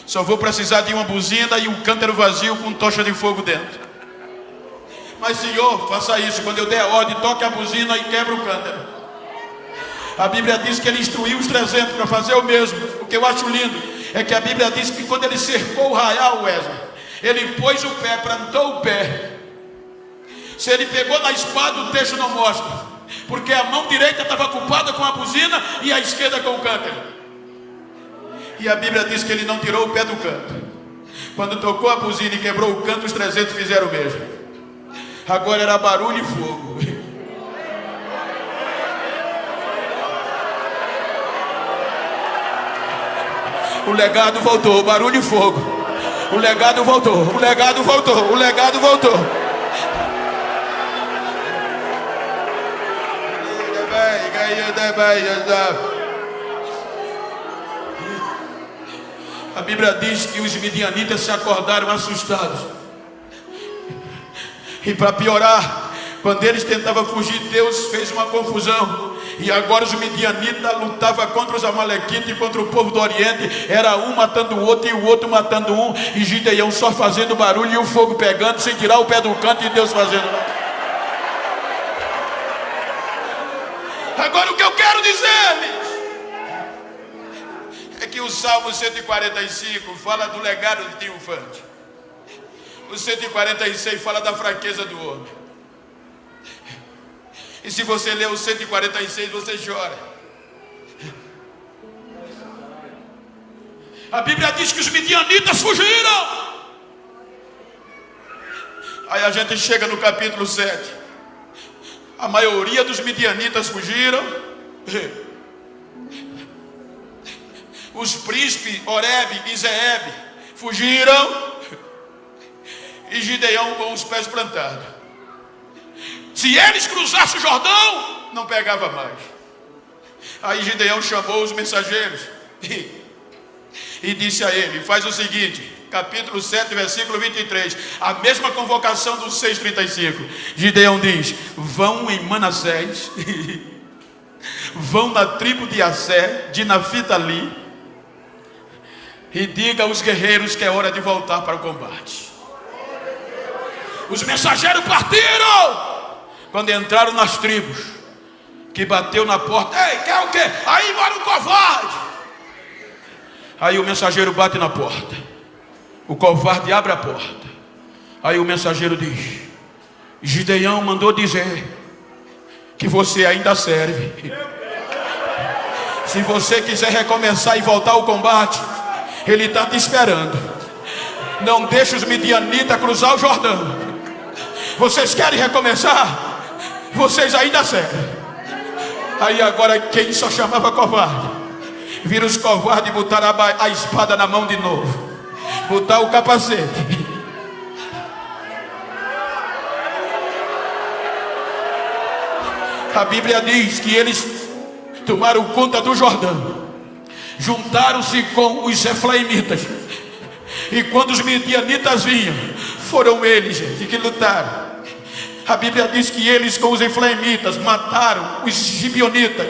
A: Só vou precisar de uma buzina e um cântaro vazio com tocha de fogo dentro. Mas Senhor, faça isso. Quando eu der a ordem, toque a buzina e quebra o cântaro. A Bíblia diz que ele instruiu os 300 para fazer o mesmo. O que eu acho lindo é que a Bíblia diz que quando ele cercou o arraial, Wesley, ele pôs o pé, plantou o pé. Se ele pegou na espada, o texto não mostra, porque a mão direita estava ocupada com a buzina e a esquerda com o cântaro. E a Bíblia diz que ele não tirou o pé do canto. Quando tocou a buzina e quebrou o canto, os 300 fizeram o mesmo. Agora era barulho e fogo. O legado voltou, barulho e fogo. O legado voltou, o legado voltou, o legado voltou. A Bíblia diz que os midianitas se acordaram assustados. E para piorar, quando eles tentavam fugir, Deus fez uma confusão. E agora os midianitas lutavam contra os amalequitas e contra o povo do Oriente. Era um matando o outro e o outro matando um. E Gideão só fazendo barulho e o fogo pegando, sem tirar o pé do canto, e Deus fazendo nada. Agora o que eu quero dizer-lhes é que o Salmo 145 fala do legado triunfante. O 146 fala da fraqueza do homem. E se você ler o 146, você chora. A Bíblia diz que os midianitas fugiram. Aí a gente chega no capítulo 7. A maioria dos midianitas fugiram. Os príncipes Oreb e Zeeb fugiram. E Gideão com os pés plantados. Se eles cruzassem o Jordão, não pegava mais. Aí Gideão chamou os mensageiros e disse a ele: faz o seguinte, capítulo 7, versículo 23, a mesma convocação do 6:35. Gideão diz: vão em Manassés, vão na tribo de Assé, de Naphtali, e diga aos guerreiros que é hora de voltar para o combate. Os mensageiros partiram. Quando entraram nas tribos, que bateu na porta: ei, quer o quê? Aí mora um covarde. Aí o mensageiro bate na porta. O covarde abre a porta. Aí o mensageiro diz: Gideão mandou dizer que você ainda serve. Se você quiser recomeçar e voltar ao combate, ele está te esperando. Não deixe os midianitas cruzar o Jordão. Vocês querem recomeçar? Vocês ainda servem. Aí agora quem só chamava covarde, vira os covardes e botaram a espada na mão de novo. botar o capacete. A Bíblia diz que eles tomaram conta do Jordão, juntaram-se com os efraimitas, e quando os midianitas vinham, foram eles, gente, que lutaram. A Bíblia diz que eles com os efraimitas mataram os gibeonitas,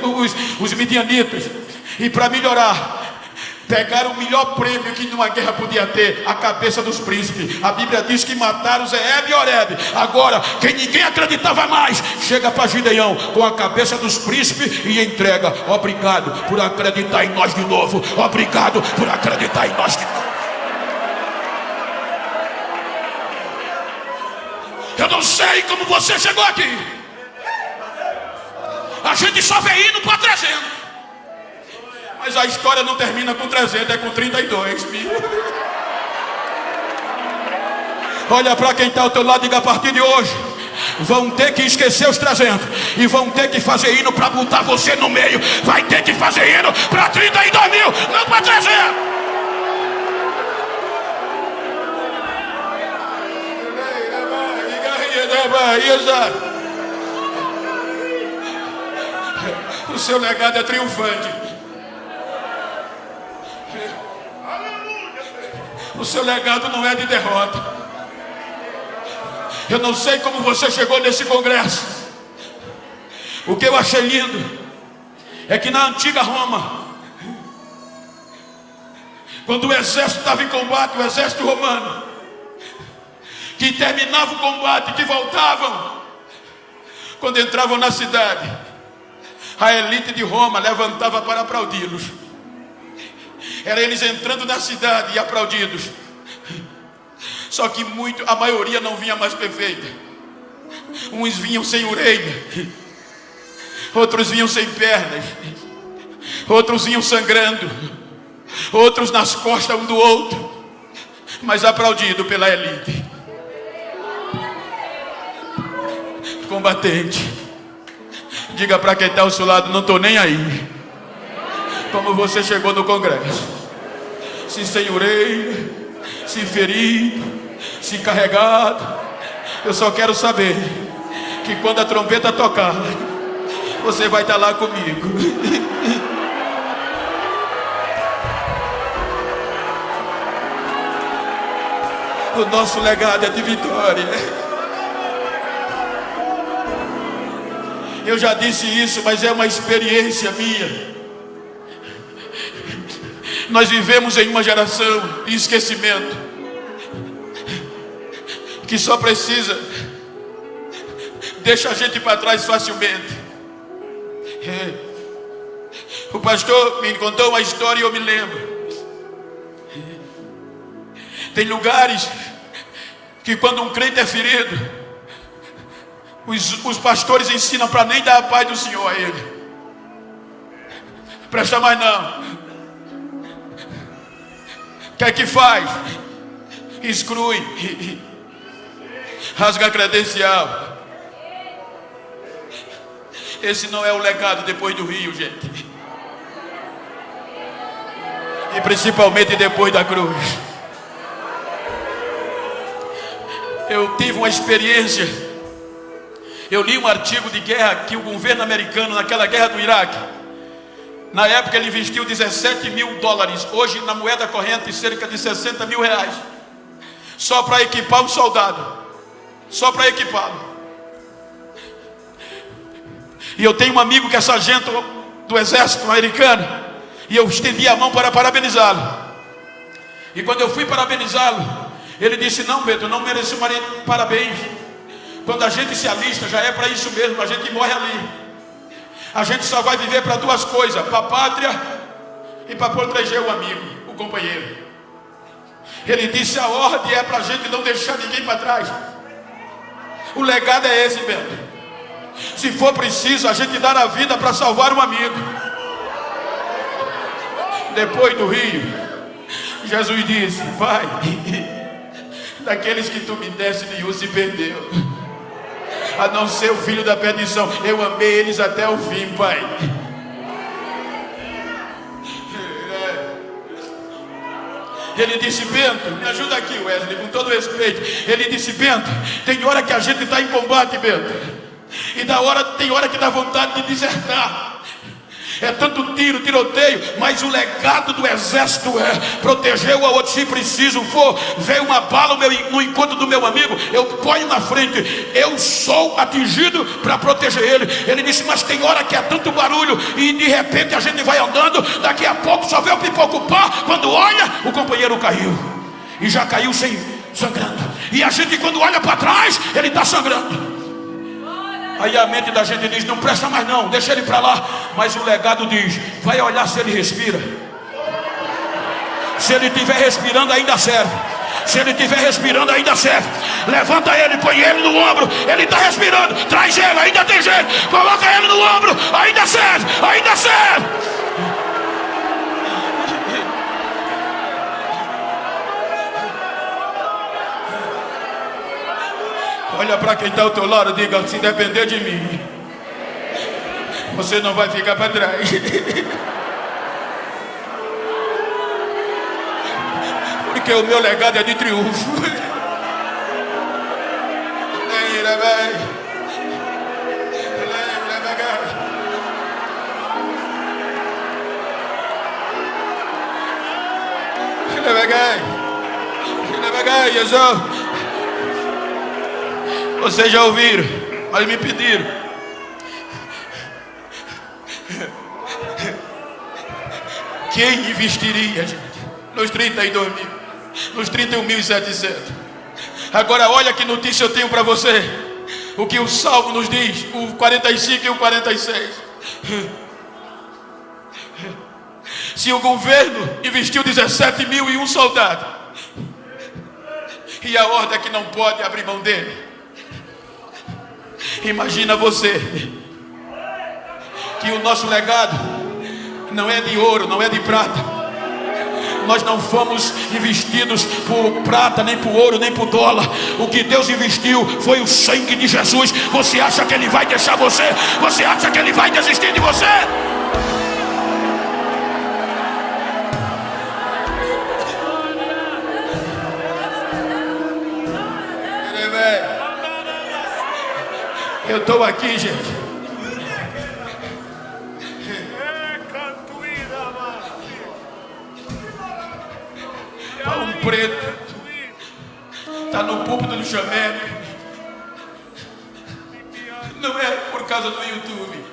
A: os midianitas, e para melhorar, pegaram o melhor prêmio que numa guerra podia ter, a cabeça dos príncipes. A Bíblia diz que mataram Zeeb e Oreb. Agora, quem ninguém acreditava mais, chega para Gideão com a cabeça dos príncipes e entrega. Obrigado por acreditar em nós de novo. Obrigado por acreditar em nós de novo. Eu não sei como você chegou aqui. A gente só vem indo para 300. Mas a história não termina com 300, é com 32 mil. Olha para quem está ao teu lado e diga: a partir de hoje vão ter que esquecer os 300 e vão ter que fazer hino para botar você no meio. Vai ter que fazer hino para 32 mil, não para 300. O seu legado é triunfante. O seu legado não é de derrota. Eu não sei como você chegou nesse congresso. O que eu achei lindo é que na antiga Roma, quando o exército estava em combate, o exército romano, que terminava o combate, que voltavam, quando entravam na cidade, a elite de Roma levantava para aplaudi-los. Era eles entrando na cidade e aplaudidos. Só que a maioria não vinha mais perfeita. Uns vinham sem orelha, outros vinham sem pernas, outros vinham sangrando, outros nas costas um do outro, mas aplaudido pela elite. Combatente, diga para quem está ao seu lado: não estou nem aí. Como você chegou no congresso, se sem orelha, se ferido, se carregado, eu só quero saber que quando a trombeta tocar, você vai estar lá comigo. O nosso legado é de vitória. Eu já disse isso, mas é uma experiência minha. Nós vivemos em uma geração de esquecimento, que só precisa, deixa a gente para trás facilmente. O pastor me contou uma história e eu me lembro. Tem lugares que quando um crente é ferido, os pastores ensinam para nem dar a paz do Senhor a ele. Presta mais não. O que é que faz? Exclui, rasga a credencial. Esse não é o legado depois do rio, gente. E principalmente depois da cruz. Eu tive uma experiência. Eu li um artigo de guerra que o governo americano, naquela guerra do Iraque, na época ele investiu 17 mil dólares, hoje na moeda corrente cerca de 60 mil reais, só para equipar um soldado, só para equipá-lo. E eu tenho um amigo que é sargento do exército americano, e eu estendi a mão para parabenizá-lo. E quando eu fui parabenizá-lo, ele disse: não, Beto, eu não mereço parabéns. Quando a gente se alista, já é para isso mesmo, a gente morre ali. A gente só vai viver para duas coisas: para a pátria e para proteger o amigo, o companheiro. Ele disse: a ordem é para a gente não deixar ninguém para trás. O legado é esse, Beto. Se for preciso, a gente dar a vida para salvar um amigo. Depois do rio, Jesus disse: Pai, daqueles que tu me deste, nenhum se perdeu, a não ser o filho da perdição. Eu amei eles até o fim, Pai. Ele disse: Bento, me ajuda aqui, Wesley, com todo respeito. Ele disse: Bento, tem hora que a gente está em combate, Bento, e tem hora que dá vontade de desertar. É tanto tiro, tiroteio, mas o legado do exército é proteger o outro. Se preciso for, veio uma bala no encontro do meu amigo, eu ponho na frente, eu sou atingido para proteger ele. Ele disse: mas tem hora que é tanto barulho e de repente a gente vai andando, daqui a pouco só vê o pipoco pá, quando olha, o companheiro caiu, e já caiu sangrando, e a gente quando olha para trás, ele está sangrando. Aí a mente da gente diz: não presta mais não, deixa ele para lá. Mas o legado diz: vai olhar se ele respira. Se ele estiver respirando, ainda serve. Se ele estiver respirando, ainda serve. Levanta ele, põe ele no ombro. Ele está respirando, traz ele, ainda tem jeito. Coloca ele no ombro, ainda serve, ainda serve. Olha para quem está ao teu lado, diga: se depender de mim, você não vai ficar para trás. Porque o meu legado é de triunfo. Vocês já ouviram, mas me pediram. Quem investiria, gente, nos 32 mil, nos 31.700? Agora olha que notícia eu tenho para você. O que o Salmo nos diz, o 45 e o 46. Se o governo investiu 17.001 soldados, e a ordem é que não pode abrir mão dele, imagina você que o nosso legado não é de ouro, não é de prata. Nós não fomos investidos por prata, nem por ouro, nem por dólar. O que Deus investiu foi o sangue de Jesus. Você acha que Ele vai deixar você? Você acha que Ele vai desistir de você? Eu estou aqui, gente. Pão preto está no púlpito do chamego. Não é por causa do YouTube.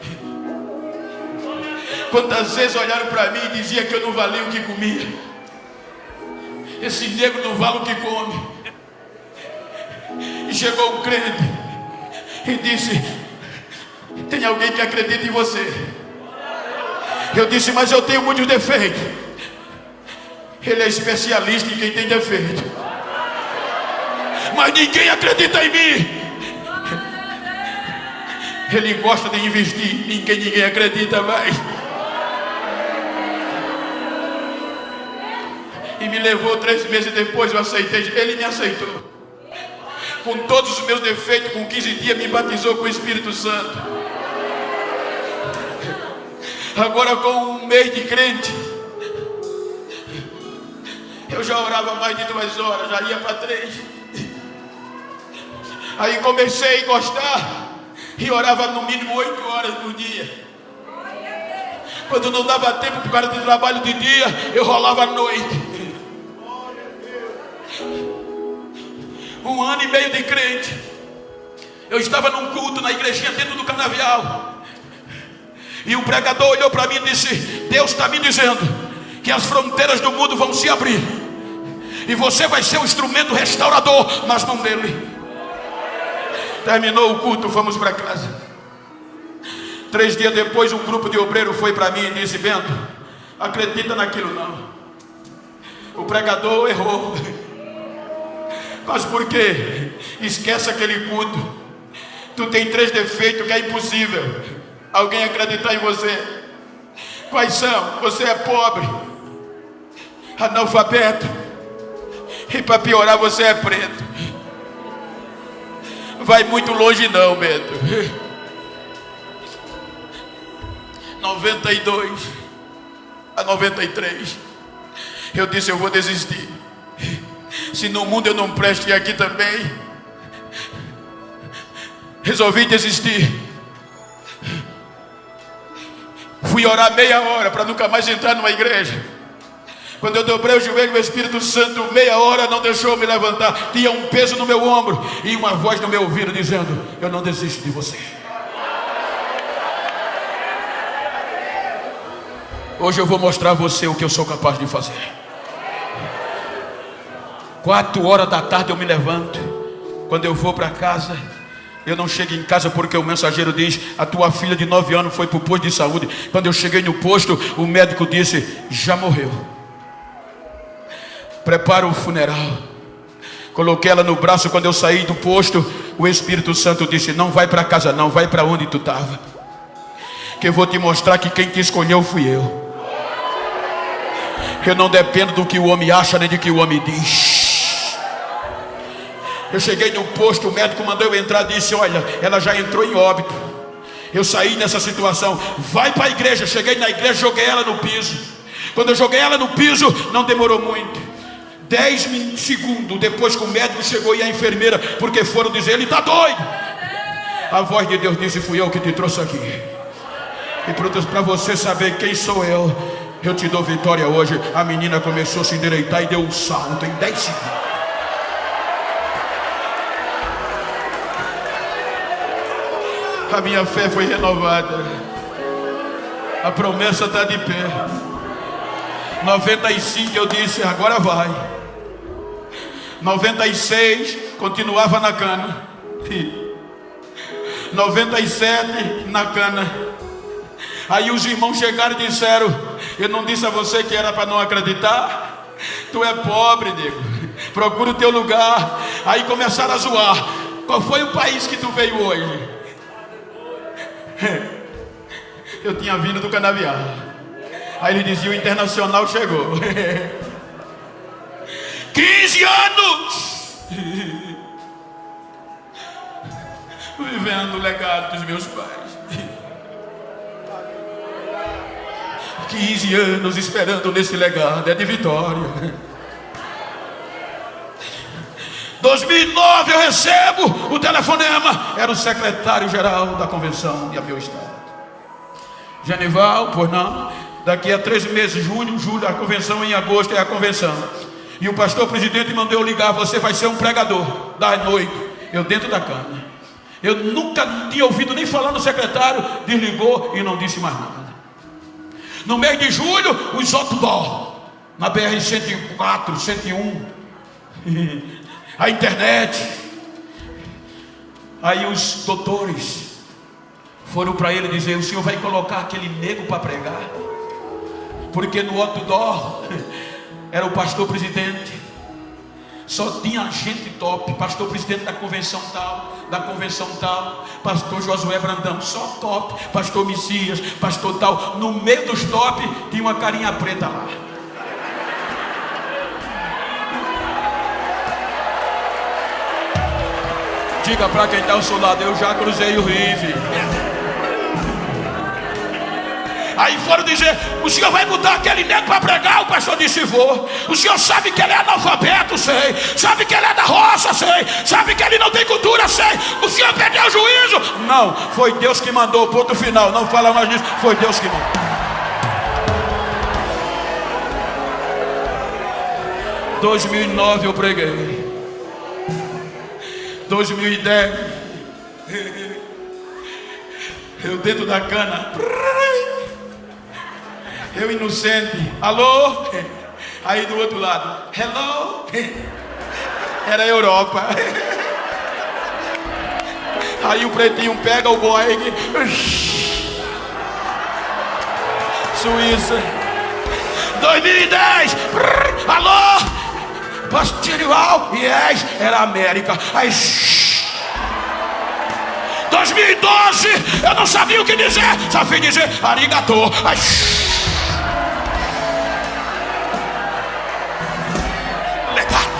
A: Quantas vezes olharam para mim e diziam que eu não valia o que comia. Esse negro não vale o que come. E chegou um crente e disse: tem alguém que acredita em você? Eu disse: mas eu tenho muitos defeitos. Ele é especialista em quem tem defeito, mas ninguém acredita em mim. Ele gosta de investir em quem ninguém acredita mais. E me levou 3 meses depois, eu aceitei. Ele me aceitou com todos os meus defeitos. Com 15 dias me batizou com o Espírito Santo. Agora com 1 mês de crente, eu já orava mais de 2 horas, já ia para 3. Aí comecei a gostar e orava no mínimo 8 horas por dia. Quando não dava tempo por causa do trabalho de dia, eu rolava à noite. 1 ano e meio de crente. Eu estava num culto na igrejinha dentro do canavial, e o pregador olhou para mim e disse: Deus está me dizendo que as fronteiras do mundo vão se abrir, e você vai ser um instrumento restaurador nas mãos dele. Terminou o culto, fomos para casa. 3 dias depois, um grupo de obreiros foi para mim e disse: Bento, acredita naquilo não, o pregador errou. Mas por quê? Esquece aquele culto. Tu tem 3 defeitos que é impossível alguém acreditar em você. Quais são? Você é pobre, analfabeto, e para piorar você é preto. Vai muito longe não, Bento. 92 a 93 Eu disse, eu vou desistir. Se no mundo eu não presto e aqui também, resolvi desistir. Fui orar meia hora para nunca mais entrar numa igreja. Quando eu dobrei o joelho, o Espírito Santo, meia hora, não deixou me levantar. Tinha um peso no meu ombro e uma voz no meu ouvido dizendo: eu não desisto de você. Hoje eu vou mostrar a você o que eu sou capaz de fazer. 4 horas da tarde eu me levanto. Quando eu vou para casa, eu não chego em casa porque o mensageiro diz: a tua filha de 9 anos foi para o posto de saúde. Quando eu cheguei no posto, o médico disse: já morreu. Prepara o funeral. Coloquei ela no braço. Quando eu saí do posto, o Espírito Santo disse: não vai para casa não, vai para onde tu estava, que eu vou te mostrar que quem te escolheu fui eu. Eu não dependo do que o homem acha nem do que o homem diz. Eu cheguei no posto, o médico mandou eu entrar, disse: olha, ela já entrou em óbito. Eu saí nessa situação, vai para a igreja. Cheguei na igreja, joguei ela no piso. Quando eu joguei ela no piso, não demorou muito, 10 segundos depois que o médico chegou e a enfermeira, porque foram dizer: ele está doido. A voz de Deus disse: fui eu que te trouxe aqui. E para você saber quem sou eu te dou vitória hoje. A menina começou a se endireitar e deu um salto em 10 segundos. A minha fé foi renovada. A promessa está de pé. 95 eu disse: agora vai. 96 continuava na cana. 97 na cana. Aí os irmãos chegaram e disseram: eu não disse a você que era para não acreditar? Tu é pobre, nego, procura o teu lugar. Aí começaram a zoar: qual foi o país que tu veio hoje? Eu tinha vindo do Canavial. Aí ele dizia: o internacional chegou. 15 anos vivendo o legado dos meus pais. 15 anos esperando nesse legado, é de vitória. 2009 eu recebo o telefonema. Era o secretário-geral da convenção de meu estado. Genival, pois não, daqui a 3 meses, junho, julho, a convenção, em agosto é a convenção. E o pastor presidente mandou eu ligar: você vai ser um pregador da noite. Eu dentro da cama. Eu nunca tinha ouvido nem falar no secretário. Desligou e não disse mais nada. No mês de julho, os outdoor na BR 104, 101, a internet. Aí os doutores foram para ele dizer: o senhor vai colocar aquele nego para pregar? Porque no outdoor era o pastor presidente, só tinha gente top. Pastor presidente da convenção tal, pastor Josué Brandão, só top. Pastor Messias, pastor tal. No meio dos top tinha uma carinha preta lá. Diga para quem está ao seu lado: eu já cruzei o rio. Aí foram dizer: o senhor vai mudar aquele nego para pregar? O pastor disse: vou. O senhor sabe que ele é analfabeto? Sei. Sabe que ele é da roça? Sei. Sabe que ele não tem cultura? Sei. O senhor perdeu o juízo? Não, foi Deus que mandou, ponto final. Não fala mais nisso, foi Deus que mandou. 2009 eu preguei. 2010 eu dentro da cana, eu inocente, alô? Aí do outro lado, hello? Era a Europa. Aí o pretinho pega o Boeing, Suíça. 2010, alô? Pastorial, yes, era América. Aí 2012, eu não sabia o que dizer, só fui dizer arigato. Aí, legado.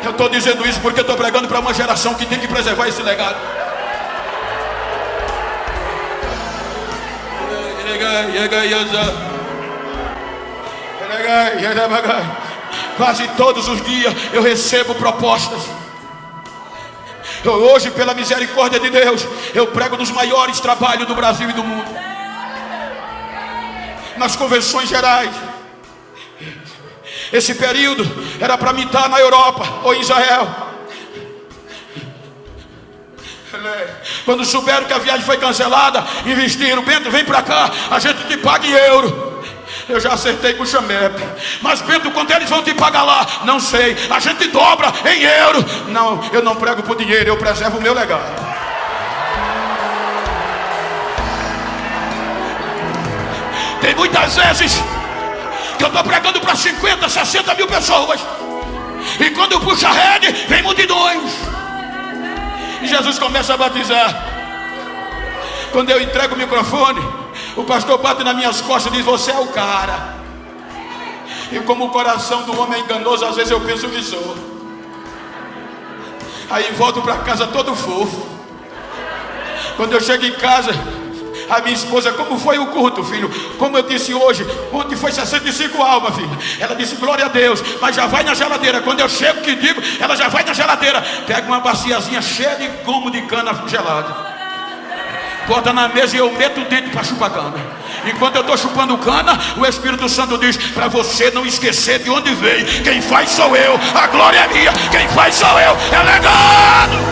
A: Eu estou dizendo isso porque estou pregando para uma geração que tem que preservar esse legado. Quase todos os dias eu recebo propostas. Hoje, pela misericórdia de Deus, eu prego nos maiores trabalhos do Brasil e do mundo, nas convenções gerais. Esse período era para mim estar na Europa ou em Israel. Quando souberam que a viagem foi cancelada, investiram: Bento, vem para cá, a gente te paga em euro. Eu já acertei com o Chamep. Mas Bento, quanto eles vão te pagar lá? Não sei, a gente dobra em euro. Não, eu não prego por dinheiro, eu preservo o meu legado. Tem muitas vezes que eu estou pregando para 50, 60 mil pessoas, e quando eu puxo a rede, vem multidões, e Jesus começa a batizar. Quando eu entrego o microfone, o pastor bate nas minhas costas e diz: você é o cara. E como o coração do homem é enganoso, às vezes eu penso que sou. Aí volto para casa todo fofo. Quando eu chego em casa, a minha esposa: como foi o culto, filho? Como eu disse hoje, ontem foi 65 almas, filho. Ela disse: glória a Deus, mas já vai na geladeira. Quando eu chego, que digo, ela já vai na geladeira, pega uma baciazinha cheia de gomo de cana gelado, bota na mesa e eu meto o dedo para chupar cana. Enquanto eu estou chupando cana, o Espírito Santo diz: para você não esquecer de onde veio, quem faz sou eu, a glória é minha, quem faz sou eu, é legado.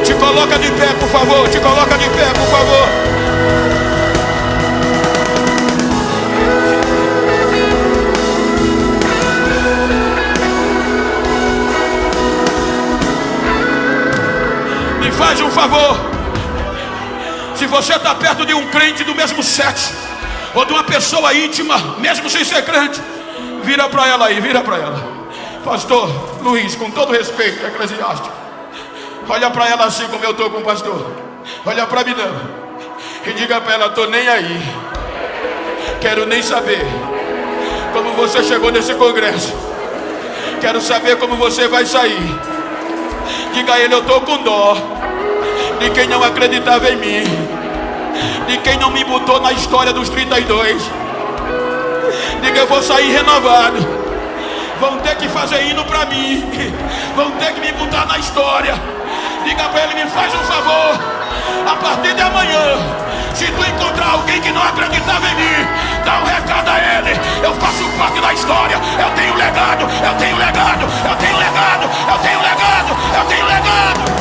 A: Te coloca de pé, por favor, te coloca de pé, por favor. Faz um favor. Se você está perto de um crente do mesmo sexo, ou de uma pessoa íntima, mesmo sem ser crente, vira para ela aí, vira para ela. Pastor Luiz, com todo respeito eclesiástico, olha para ela assim como eu estou com o pastor. Olha para mim não, e diga para ela: estou nem aí, quero nem saber como você chegou nesse congresso, quero saber como você vai sair. Diga a ele: eu estou com dó de quem não acreditava em mim, de quem não me botou na história dos 32. Diga: eu vou sair renovado. Vão ter que fazer hino para mim, vão ter que me botar na história. Diga para ele: me faz um favor, a partir de amanhã, se tu encontrar alguém que não acreditava em mim, dá um recado a ele: eu faço parte da história, eu tenho legado, eu tenho legado, eu tenho legado, eu tenho legado, eu tenho legado.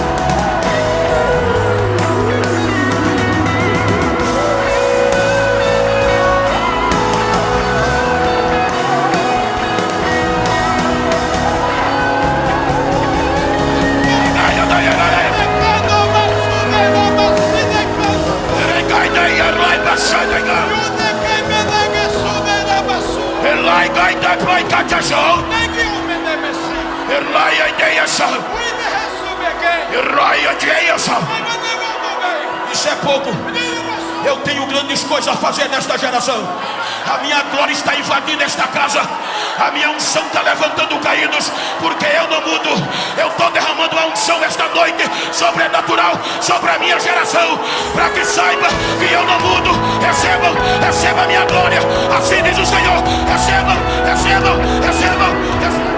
A: Isso é pouco. Eu tenho grandes coisas a fazer nesta geração. A minha glória está invadindo esta casa. A minha unção está levantando caídos. Porque eu não mudo. Eu estou derramando a unção esta noite sobrenatural sobre a minha geração, para que saiba que eu não mudo. Recebam, recebam a minha glória. Assim diz o Senhor. Recebam, recebam, recebam, recebam.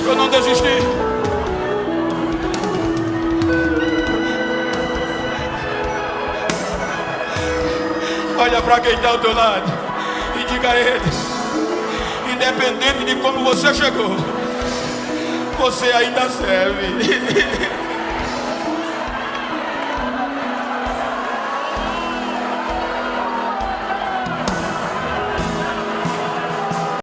A: Eu não desisti. Olha para quem está ao teu lado e diga a ele: independente de como você chegou, você ainda serve.